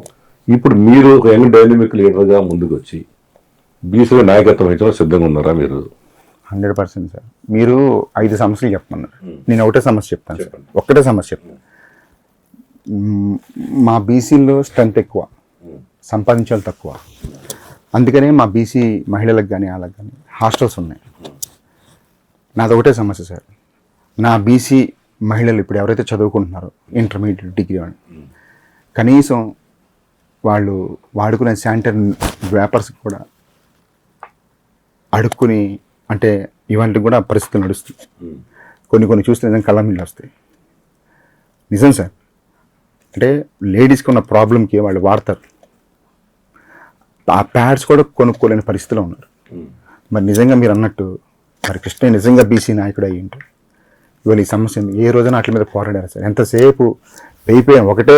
ఇప్పుడు మీరు ఒక యంగ్ డైనమిక్ లీడర్గా ముందుకు వచ్చి బీసీలో నాయకత్వం వహించడం సిద్ధంగా ఉన్నారా మీరు? 100% సార్. మీరు 5 సమస్యలు చెప్పమన్నారు, నేను ఒకటే సమస్య చెప్తాను సార్. ఒక్కటే సమస్య చెప్తాను. మా బీసీలో స్ట్రెంత్ ఎక్కువ, సంపాదించాలి తక్కువ, అందుకనే మా బీసీ మహిళలకు కానీ వాళ్ళకి కానీ హాస్టల్స్ ఉన్నాయి. నాది ఒకటే సమస్య సార్, నా బీసీ మహిళలు ఇప్పుడు ఎవరైతే చదువుకుంటున్నారో ఇంటర్మీడియట్, డిగ్రీ అని, కనీసం వాళ్ళు వాడుకునే శానిటరీ వ్యాపర్స్కి కూడా అడుక్కుని, అంటే ఇవాళకి కూడా పరిస్థితులు నడుస్తుంది. కొన్ని చూస్తే నిజంగా కళ్ళ నీళ్ళు వస్తాయి. నిజం సార్, అంటే లేడీస్కి ఉన్న ప్రాబ్లంకి వాళ్ళు వాడతారు, ఆ ప్యాడ్స్ కూడా కొనుక్కోలేని పరిస్థితిలో ఉన్నారు. మరి నిజంగా మీరు అన్నట్టు మరి కృష్ణయ్య నిజంగా బీసీ నాయకుడు అయ్యి ఉంటే ఇవాళ ఈ సమస్యను ఏ రోజున వాటి మీద పోరాడారు సార్? ఎంతసేపు అయిపోయాం ఒకటే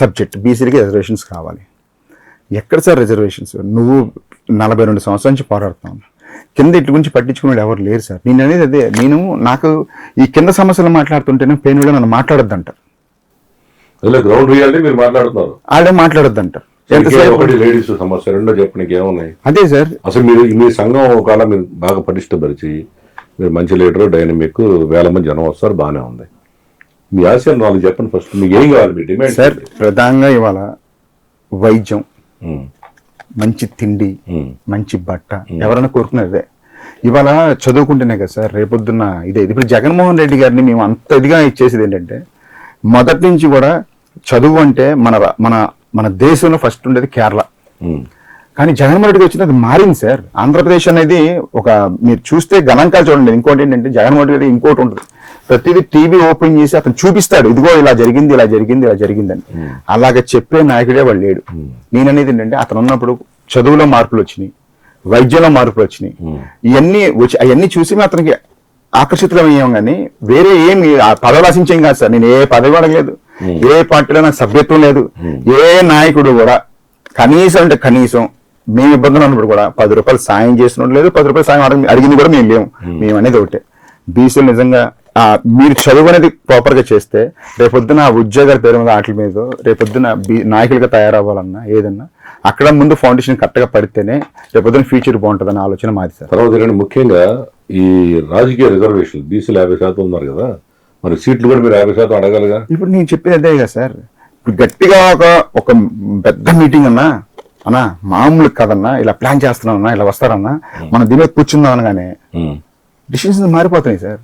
సబ్జెక్ట్, బీసీలకి రిజర్వేషన్స్ కావాలి. ఎక్కడ సార్ రిజర్వేషన్స్? నువ్వు 42 సంవత్సరాల నుంచి పోరాడుతున్నావు, కింద ఇటు గురించి పట్టించుకునేది ఎవరు లేరు సార్. నేను అనేది అదే, నాకు ఈ కింద సమస్యలు మాట్లాడుతుంటేనే పెయిన్ కూడా నన్ను మాట్లాడొద్దు అంటారు, గ్రౌండ్ రియాలిటీ మీరు మాట్లాడుతున్నారు, ఆడే మాట్లాడొద్దు అంటారు. లేడీస్ సమస్య రెండో చెప్పడానికి ఏమున్నాయి? అదే సార్, అసలు మీరు మీ సంఘం ఒకవేళ మీరు బాగా పటిష్టపరిచి మీరు మంచి లీడర్, డైనమిక్, 1000 మంది జనం వస్తారు, బాగానే ఉంది. మీ ఆశయం 4 చెప్పండి ఫస్ట్. మీకు ఏం కావాలి మీ డిమాండ్? సార్ ప్రధానంగా ఇవాళ వైద్యం, మంచి తిండి, మంచి బట్ట ఎవరైనా కోరుకునేదే. ఇవాళ చదువుకుంటేనే కదా సార్ రేపొద్దున్న ఇదే. ఇప్పుడు జగన్మోహన్ రెడ్డి గారిని మేము అంత ఇదిగా ఇచ్చేసేది ఏంటంటే, మొదటి నుంచి కూడా చదువు అంటే మన మన మన దేశంలో ఫస్ట్ ఉండేది కేరళ, కానీ జగన్మోహన్ రెడ్డి వచ్చిన అది మారింది సార్. ఆంధ్రప్రదేశ్ అనేది ఒక మీరు చూస్తే గణాంకాలు చూడండి. ఇంకోటి ఏంటంటే జగన్మోహన్ రెడ్డి ఇంకోటి ఉంటుంది, ప్రతిదీ టీవీ ఓపెన్ చేసి అతను చూపిస్తాడు, ఇదిగో ఇలా జరిగింది ఇలా జరిగింది ఇలా జరిగిందని. అలాగే చెప్పే నాయకుడే వాళ్ళు లేడు. నేననేది ఏంటంటే అతను ఉన్నప్పుడు చదువులో మార్పులు వచ్చినాయి, వైద్యంలో మార్పులు వచ్చినాయి, అవన్నీ చూసి మేము అతనికి ఆకర్షితులమయ్యాం. కానీ వేరే ఏమి పదవి ఆశించేం కాదు సార్. నేను ఏ పదవి అడగలేదు, ఏ పార్టీలో నాకు సభ్యత్వం లేదు. ఏ నాయకుడు కూడా కనీసం అంటే కనీసం మేము ఇబ్బందులు ఉన్నప్పుడు కూడా 10 రూపాయలు సాయం చేసినట్టు లేదు, 10 రూపాయలు సాయం అడిగింది కూడా మేము లేము. మేము అనేది ఒకటే, బీసీలు నిజంగా మీరు చదువు అనేది ప్రాపర్ గా చేస్తే రేపొద్దున ఉద్యోగాల పేరు మీద వాటి మీద రేపొద్దున నాయకులుగా తయారవ్వాలన్నా ఏదన్నా అక్కడ ముందు ఫౌండేషన్ కరెక్ట్ గా పడితేనే రేపొద్దున ఫ్యూచర్ బాగుంటుంది అనే ఆలోచన మాది సార్. తర్వాత ముఖ్యంగా ఈ రాజకీయ రిజర్వేషన్ బీసీలు 50% ఉన్నారు కదా, మరి సీట్లు కూడా మీరు 50% అడగాలిగా. ఇప్పుడు నేను చెప్పేది అదే కదా సార్. ఇప్పుడు గట్టిగా ఒక పెద్ద మీటింగ్ అన్నా మామూలు కదన్నా, ఇలా ప్లాన్ చేస్తున్నామన్నా, ఇలా వస్తారన్నా, మనం దీని మీద కూర్చుందాం అనగానే డిసిషన్స్ మారిపోతున్నాయి సార్.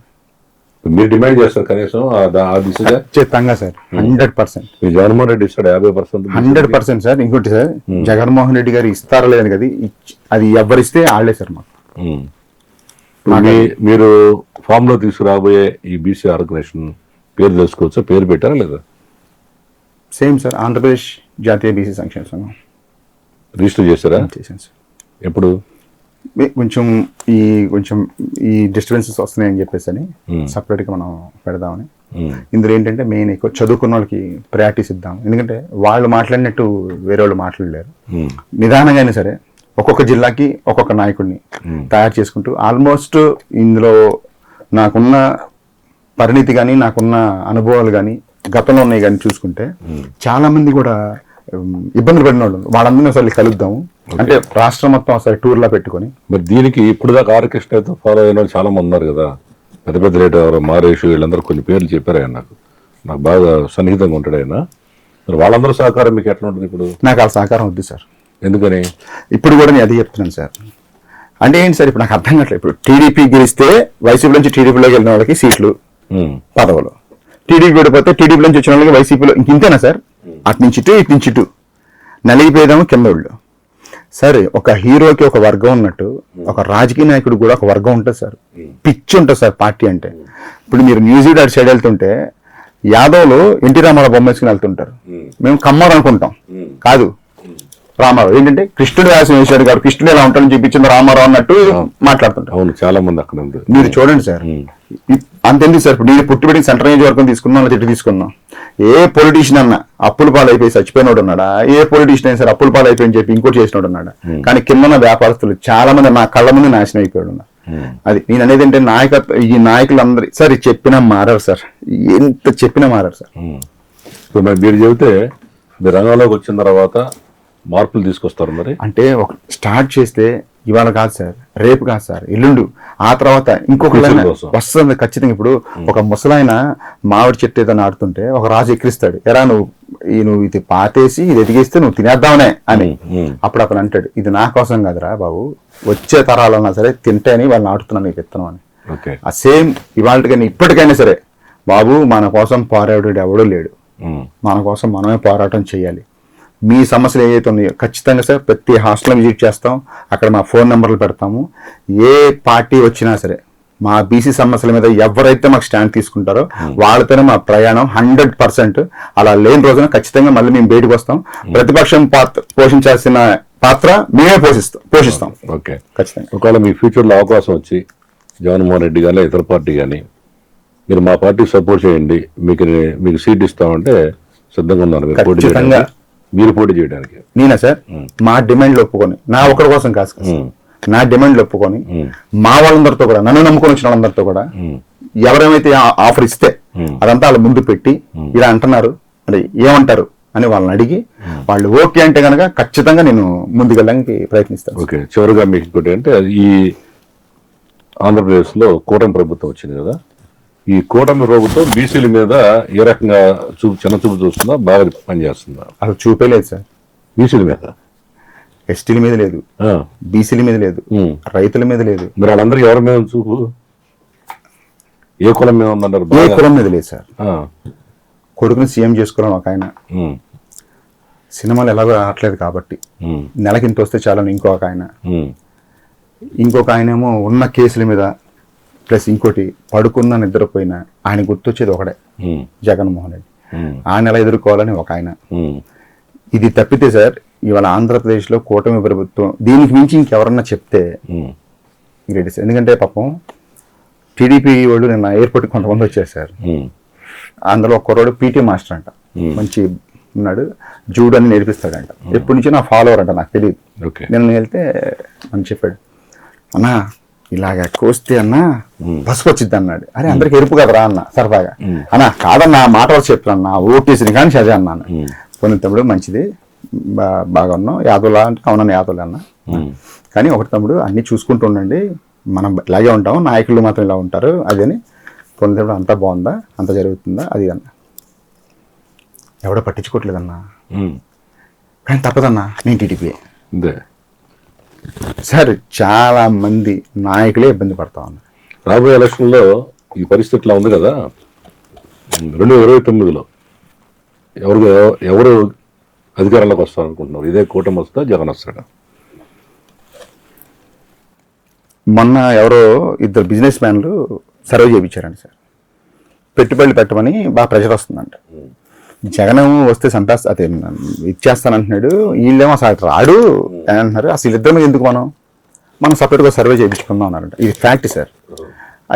మీరు డిమాండ్ చేస్తారు కనీసం ఆ దిశగా ఖచ్చితంగా సార్. 100% జగన్మోహన్ రెడ్డి ఇస్తాడు 50%. 100% సార్. ఇంకోటి సార్, జగన్మోహన్ రెడ్డి గారు ఇస్తారా లేదని కదా, అది ఎవరిస్తే ఆళ్లే సార్ మాకు. మీరు ఫామ్ లో తీసుకురాబోయే ఈ బీసీ ఆర్గనైజేషన్ పేరు తెలుసుకోవచ్చా? పేరు పెట్టారా లేదా? సేమ్ సార్, ఆంధ్రప్రదేశ్ జాతీయ బీసీ సంక్షేమ సంఘం రిజిస్టర్ చేశారా? చేశాను సార్. ఎప్పుడు? కొంచెం ఈ డిస్టర్బెన్సెస్ వస్తున్నాయని చెప్పేసి అని సపరేట్ గా మనం పెడదామని. ఇందులో ఏంటంటే మెయిన్ ఎక్కువ చదువుకున్న వాళ్ళకి ప్రయారిటీస్ ఇద్దాం. ఎందుకంటే వాళ్ళు మాట్లాడినట్టు వేరే వాళ్ళు మాట్లాడలేరు. నిదానంగానే సరే ఒక్కొక్క జిల్లాకి ఒక్కొక్క నాయకుడిని తయారు చేసుకుంటూ ఆల్మోస్ట్ ఇందులో నాకున్న పరిణితి కానీ నాకున్న అనుభవాలు కానీ గతంలో ఉన్నాయి కానీ చూసుకుంటే చాలా మంది కూడా ఇబ్బందులు పడిన వాళ్ళు, వాళ్ళందరినీ ఒకసారి కలుద్దాము అంటే రాష్ట్రం మొత్తం ఒకసారి టూర్ లా పెట్టుకొని. మరి దీనికి ఇప్పుడు దాకా ఆర్కెస్ట్రా అయితే ఫాలో అయిన వాళ్ళు చాలా మంది ఉన్నారు కదా, పెద్ద పెద్ద రేటు మారేష్ వీళ్ళందరూ కొన్ని పేర్లు చెప్పారు. ఆయన నాకు బాగా సన్నిహితంగా ఉంటాడు ఆయన. మరి వాళ్ళందరూ సహకారం మీకు ఎట్లా ఉంటుంది? ఇప్పుడు నాకు ఆ సహకారం వద్దు సార్. ఎందుకని? ఇప్పుడు కూడా నేను అది చెప్తున్నాను సార్. అంటే ఏంటి సార్, ఇప్పుడు నాకు అర్థం కావట్లేదు. ఇప్పుడు టీడీపీ గెలిస్తే వైసీపీ నుంచి టీడీపీలోకి వెళ్ళిన వాళ్ళకి సీట్లు పదవులు, టీడీపీ ఓడిపోతే టీడీపీ నుంచి వచ్చిన వాళ్ళకి వైసీపీలో ఇంతేనా సార్? అటు నుంచి ఇటు నలిగిపోయేదాము కింద వాళ్ళు. సరే, ఒక హీరోకి ఒక వర్గం ఉన్నట్టు ఒక రాజకీయ నాయకుడు కూడా ఒక వర్గం ఉంటుంది సార్. పిచ్చి ఉంటుంది సార్ పార్టీ అంటే. ఇప్పుడు మీరు న్యూజిలాండ్ అటు సైడ్ వెళ్తుంటే యాదవ్లు ఎన్టీ రామారావు బొమ్మ వేసుకుని వెళ్తుంటారు. మేము కమ్మరు అనుకుంటాం, కాదు రామారావు. ఏంటంటే కృష్ణుడు వేసం వేసాడు కాబట్టి కృష్ణుడు ఎలా ఉంటాడని చూపించింది రామారావు అన్నట్టు మాట్లాడుతుంటారు. అవును, చాలా మంది అక్కడ మీరు చూడండి సార్. అంతెందుకు సార్, ఇప్పుడు నేను పుట్టిబడి సెంట్రల్ నియోజకవర్గం తీసుకున్నాను, తిట్టి తీసుకున్నాం. ఏ పొలిటీషియన్ అన్నా అప్పుల పాలు అయిపోయి చచ్చిపోయినోడు ఉన్నాడా? ఏ పొలిటీషియన్ అయినా సరే అప్పుల పాలు అయిపోయి చెప్పి ఇంకోటి చేసినోడు ఉన్నాడా? కానీ కింద వ్యాపారస్తులు చాలా మంది నా కళ్ళ ముందు నాశనం అయిపోయాడు ఉన్నారు. అది నేను అనేది ఏంటంటే నాయకత్వం, ఈ నాయకులందరూ సార్ చెప్పినా మారారు సార్, ఎంత చెప్పినా మారారు సార్. సో మరి మీరు చెబితే మీరు రంగంలోకి వచ్చిన తర్వాత మార్పులు తీసుకొస్తారు. మరి అంటే ఒక స్టార్ట్ చేస్తే ఇవాళ కాదు సార్, రేపు కాదు సార్, ఎల్లుండు, ఆ తర్వాత ఇంకొక వస్తుంది ఖచ్చితంగా. ఇప్పుడు ఒక ముసలాయన మామిడి చెట్టు ఏదో నాటుతుంటే ఒక రాజు ఎక్కిరిస్తాడు, ఎరా నువ్వు ఇది పాతేసి ఇది ఎదిగిస్తే నువ్వు తినేద్దామనే అని. అప్పుడు అతను అంటాడు, ఇది నా కోసం కాదురా బాబు, వచ్చే తరాలన్నా సరే తింటే అని వాళ్ళు నాటుతున్నాను నీకు విత్తనం అని. ఆ సేమ్ ఇవాళకైనా ఇప్పటికైనా సరే బాబు, మన కోసం పోరాడు ఎవడూ లేడు, మన కోసం మనమే పోరాటం చేయాలి. మీ సమస్యలు ఏవైతే ఉన్నాయో ఖచ్చితంగా సార్ ప్రతి హాస్టల్ విజిట్ చేస్తాం, అక్కడ మా ఫోన్ నెంబర్లు పెడతాము. ఏ పార్టీ వచ్చినా సరే మా బీసీ సమస్యల మీద ఎవరైతే మాకు స్టాండ్ తీసుకుంటారో వాళ్ళతోనే మా ప్రయాణం 100%. అలా లేని రోజున ఖచ్చితంగా మళ్ళీ మేము బయటకు వస్తాం. ప్రతిపక్షం పోషించాల్సిన పాత్ర మేమే పోషిస్తాం. ఓకే, ఖచ్చితంగా. ఒకవేళ మీ ఫ్యూచర్లో అవకాశం వచ్చి జగన్మోహన్ రెడ్డి కానీ ఇతర పార్టీ కానీ మీరు మా పార్టీకి సపోర్ట్ చేయండి, మీకు సీట్ ఇస్తామంటే సిద్ధంగా ఉన్నారు మీరు పోటీ చేయడానికి? నేనా సార్, మా డిమాండ్లు ఒప్పుకొని, నా ఒకరి కోసం కాదు, నా డిమాండ్లు ఒప్పుకొని మా వాళ్ళందరితో కూడా, నన్ను నమ్ముకొని వచ్చిన వాళ్ళందరితో కూడా ఎవరేమైతే ఆఫర్ ఇస్తే అదంతా వాళ్ళ ముందు పెట్టి ఇలా అంటున్నారు అంటే ఏమంటారు అని వాళ్ళని అడిగి వాళ్ళు ఓకే అంటే కనుక ఖచ్చితంగా నేను ముందుకెళ్ళడానికి ప్రయత్నిస్తాను. ఓకే, చివరిగా మీకు ఇంకోటి అంటే ఈ ఆంధ్రప్రదేశ్ లో కూటమి ప్రభుత్వం వచ్చింది కదా, ఈ కూటమి ప్రభుత్వం బీసీల మీద ఏ రకంగా చిన్న చూపు చూస్తుందా, బాగా పనిచేస్తుందా? అసలు చూపే లేదు సార్. బీసీల మీద, ఎస్టీల మీద లేదు, బీసీల మీద లేదు, రైతుల మీద లేదు. మరి వాళ్ళందరికీ ఎవరి మీద చూపు? ఏ కులం మీద ఉందన్నారు? ఏ కులం మీద లేదు సార్. కొడుకుని సీఎం చేసుకోవడం ఒక ఆయన, సినిమాలు ఎలాగో రావట్లేదు కాబట్టి ఉమ్, నెలకి ఇంత వస్తే చాలని ఉమ్, ఇంకొక ఆయనేమో ఉన్న కేసుల మీద ప్లస్ ఇంకోటి పడుకున్న నిద్రపోయినా ఆయన గుర్తొచ్చేది ఒకడే, ఉమ్, జగన్మోహన్ రెడ్డి. ఉమ్, ఆయన ఎలా ఎదుర్కోవాలని ఒక ఆయన. ఉమ్, ఇది తప్పితే సార్ ఇవాళ ఆంధ్రప్రదేశ్లో కూటమి ప్రభుత్వం దీనికి మించి ఇంకెవరన్నా చెప్తే ఉమ్, గ్రేట్ సార్. ఎందుకంటే పాపం టీడీపీ వాళ్ళు నిన్న ఎయిర్పోర్ట్కి కొంతమంది వచ్చారు సార్. ఉమ్, అందులో ఒక కుర్రాడు పీటీ మాస్టర్ అంట, మంచి ఉన్నాడు, జూడ్ అని నేర్పిస్తాడంట. ఎప్పటి నుంచో నా ఫాలోవర్ అంట, నాకు తెలియదు. ఓకే. నేను వెళ్తే అని చెప్పాడు, అన్నా ఇలాగ కోస్తే అన్నా పసుపు వచ్చింది అన్నాడు. అరే అందరికి ఎరుపు కదరా అన్న సరదాగా. అన్నా కాదన్నా మాట వరకు చెప్తున్నా ఓటేసింది కానీ చదివా అన్నాను. కొన్ని తమ్ముడు మంచిది, బాగా ఉన్నాం, యాదవులా అంటే అవునన్నా యాదవులే అన్న, కానీ ఒకటి తమ్ముడు అన్ని చూసుకుంటూ ఉండండి, మనం ఇలాగే ఉంటాం, నాయకులు మాత్రం ఇలా ఉంటారు అది అని. కొన్ని తమ్ముడు అంతా బాగుందా, అంత జరుగుతుందా అది అన్న. ఎవడో పట్టించుకోవట్లేదన్నా, ఉమ్, కానీ తప్పదన్నా నేను టీడీపీ. అంతే. సార్ చాలా మంది నాయకులే ఇబ్బంది పడతా ఉన్నారు. రాబోయే ఎలక్షన్లో ఈ పరిస్థితి ఇట్లా ఉంది కదా, 2029లో ఎవరు అధికారంలోకి వస్తారనుకుంటున్నారు? ఇదే కూటమి వస్తా, జగన్ వస్తాడా? మొన్న ఎవరో ఇద్దరు బిజినెస్ మ్యాన్లు సర్వే చేయించారండి సార్, పెట్టుబడులు పెట్టమని బాగా ప్రెషర్ వస్తుందంట. జగన్ వస్తే అదే ఇచ్చేస్తానంటున్నాడు, వీళ్ళేమో అసలు రాడు అని అంటున్నారు. అసలు వీళ్ళిద్దరి మీద ఎందుకు మనం సపరేట్గా సర్వే చేయించుకుందాం అన్నారంట. ఇది ఫ్యాక్ట్ సార్.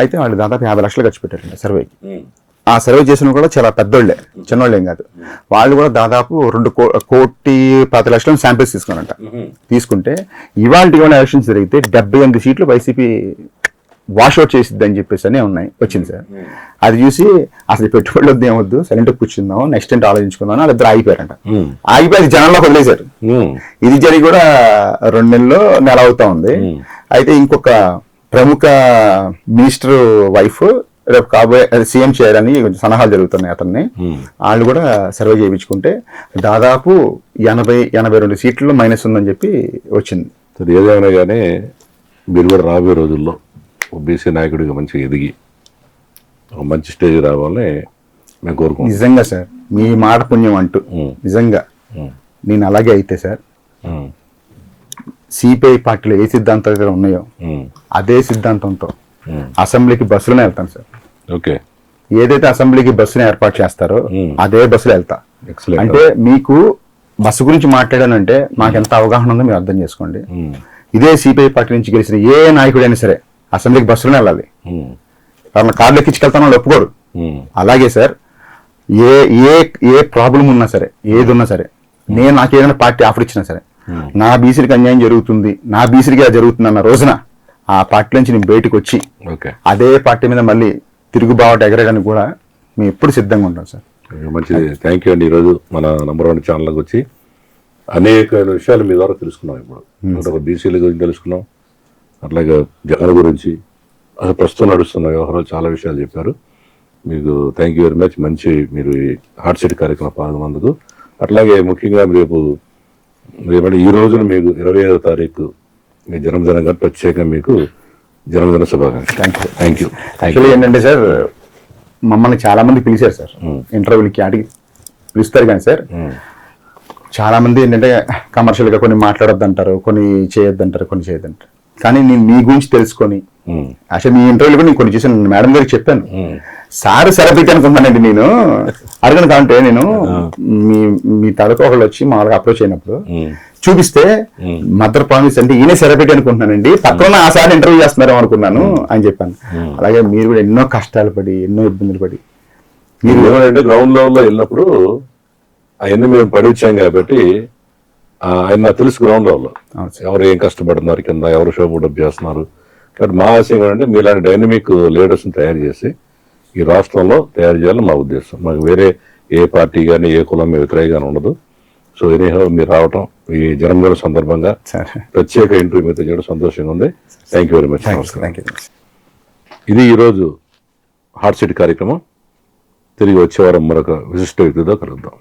అయితే వాళ్ళు దాదాపు 50 లక్షలు ఖర్చు పెట్టారండి సర్వేకి. ఆ సర్వే చేసిన కూడా చాలా పెద్దోళ్ళే, చిన్నోళ్ళు ఏం కాదు. వాళ్ళు కూడా దాదాపు 2,10,00,000 శాంపిల్స్ తీసుకున్నారంట. తీసుకుంటే ఇవాళ ఎలక్షన్స్ జరిగితే 78 సీట్లు వైసీపీ వాష్అవుట్ చేసిద్ది అని చెప్పేసి అనే ఉన్నాయి వచ్చింది సార్. అది చూసి అసలు పెట్టుబడులు వద్దు ఏమొద్దు, సైలెంట్ కూర్చుందాం, నెక్స్ట్ ఏంటి ఆలోచించుకుందాం అని వాళ్ళిద్దరు ఆగిపోయారంట. ఆగిపోయి జనంలోకి వదిలేశారు. ఇది జరిగి కూడా 2 నెల అవుతా ఉంది. అయితే ఇంకొక ప్రముఖ మినిస్టర్ వైఫ్ రేపు కాబోయే సీఎం చేయాలని సలహాలు జరుగుతున్నాయి అతన్ని. వాళ్ళు కూడా సర్వే చేయించుకుంటే దాదాపు 82 సీట్లలో మైనస్ ఉందని చెప్పి వచ్చింది. ఏదైనా కానీ మీరు కూడా రాబోయే రోజుల్లో బీసీ నాయకుడిగా మంచిగా ఎదిగి ఒక మంచి స్టేజ్ రావాలని మేము కోరుకుంటున్నాం. నిజంగా సార్ మీ మాట పుణ్యం అంటూ నిజంగా నేను అలాగే అయితే సార్ సిపిఐ పార్టీలో ఏ సిద్ధాంతాలు ఉన్నాయో అదే సిద్ధాంతంతో అసెంబ్లీకి బస్సులోనే వెళ్తాను సార్. ఓకే. ఏదైతే అసెంబ్లీకి బస్సుని ఏర్పాటు చేస్తారో అదే బస్సులో వెళ్తా. అంటే మీకు బస్సు గురించి మాట్లాడానంటే మాకు ఎంత అవగాహన ఉందో మీరు అర్థం చేసుకోండి. ఇదే సిపిఐ పార్టీ నుంచి గెలిచిన ఏ నాయకుడైనా సరే అసెంబ్లీకి బస్సులోనే వెళ్ళాలి. వాళ్ళ కార్లు ఎక్కించుకెళ్తానో వాళ్ళు ఒప్పుకోరు. అలాగే సార్ ఏ ఏ ఏ ప్రాబ్లం ఉన్నా సరే, ఏది ఉన్నా సరే, నాకు ఏదైనా పార్టీ ఆఫర్ ఇచ్చినా సరే, నా బీసీలకు అన్యాయం జరుగుతుంది, నా బీసీలకి అది జరుగుతుంది అన్న రోజున ఆ పార్టీ నుంచి నేను బయటకు వచ్చి అదే పార్టీ మీద మళ్ళీ తిరుగుబాటు ఎగరడానికి కూడా మేము ఎప్పుడు సిద్ధంగా ఉంటాం సార్. మంచిది. థ్యాంక్ యూ అండి. ఈరోజు మన నంబర్ 1 ఛానల్కి వచ్చి అనేక విషయాలు మీ ద్వారా తెలుసుకున్నాం. ఇప్పుడు బీసీల గురించి తెలుసుకున్నాం, అట్లాగే జగన్ గురించి, అసలు ప్రస్తుతం నడుస్తున్న వ్యవహారాలు చాలా విషయాలు చెప్పారు. మీకు థ్యాంక్ యూ వెరీ మచ్. మంచి మీరు హార్ట్ సెట్ కార్యక్రమం పాల్గొన్నందుకు. అట్లాగే ముఖ్యంగా రేపటి ఈ రోజున మీకు 25వ తారీఖు మీ జన్మదినం కానీ ప్రత్యేకంగా మీకు జన్మదిన శుభాకాంక్షలు. Thank you. యాక్చువల్లీ ఏంటంటే సార్ మమ్మల్ని చాలా మంది పిలిచారు సార్ ఇంటర్వ్యూలకి, అడిగి పిలుస్తారు కానీ సార్ చాలా మంది ఏంటంటే కమర్షియల్గా కొన్ని మాట్లాడొద్దంటారు, కొన్ని చేయొద్దంటారు, కొన్ని చేయొద్దంటారు. కానీ నేను మీ గురించి తెలుసుకొని అసలు మీ ఇంటర్వ్యూలో కూడా నేను కొన్ని చూసాను, మేడం గారికి చెప్పాను. సార్ సెలబ్రిటీ అనుకుంటానండి నేను అడగను. కాబట్టి నేను మీ తడక ఒకళ్ళు వచ్చి మామూలుగా అప్రోచ్ అయినప్పుడు చూపిస్తే మదర్ ప్రామిస్ అంటే ఈయన సెలబ్రిటీ అనుకుంటున్నానండి, పక్కన ఆ సార్ ఇంటర్వ్యూ చేస్తున్నారేమో అనుకున్నాను అని చెప్పాను. అలాగే మీరు కూడా ఎన్నో కష్టాలు పడి, ఎన్నో ఇబ్బందులు పడి మీరు ఏమంటే గ్రౌండ్ లెవెల్లో వెళ్ళినప్పుడు అవన్నీ మేము పడి వచ్చాం కాబట్టి ఆయన నాకు తెలుసు గ్రౌండ్ లెవెల్లో ఎవరు ఏం కష్టపడుతున్నారు, కింద ఎవరు షో డబ్బు చేస్తున్నారు. కాబట్టి మా ఆశయం ఏంటంటే మీలాంటి డైనమిక్ లీడర్స్ని తయారు చేసి ఈ రాష్ట్రంలో తయారు చేయాలని మా ఉద్దేశం. మాకు వేరే ఏ పార్టీ కానీ ఏ కులం వ్యతిరేకంగా ఉండదు. సో ఎనీహౌ మీరు రావటం ఈ జన్మదిన సందర్భంగా ప్రత్యేక ఇంటర్వ్యూ మీతో చేయడం సంతోషంగా ఉంది. Thank you very much. ఇది ఈరోజు హార్ట్ సెట్ కార్యక్రమం. తిరిగి వచ్చే వారం మరొక విశిష్ట వ్యక్తితో కలుద్దాం.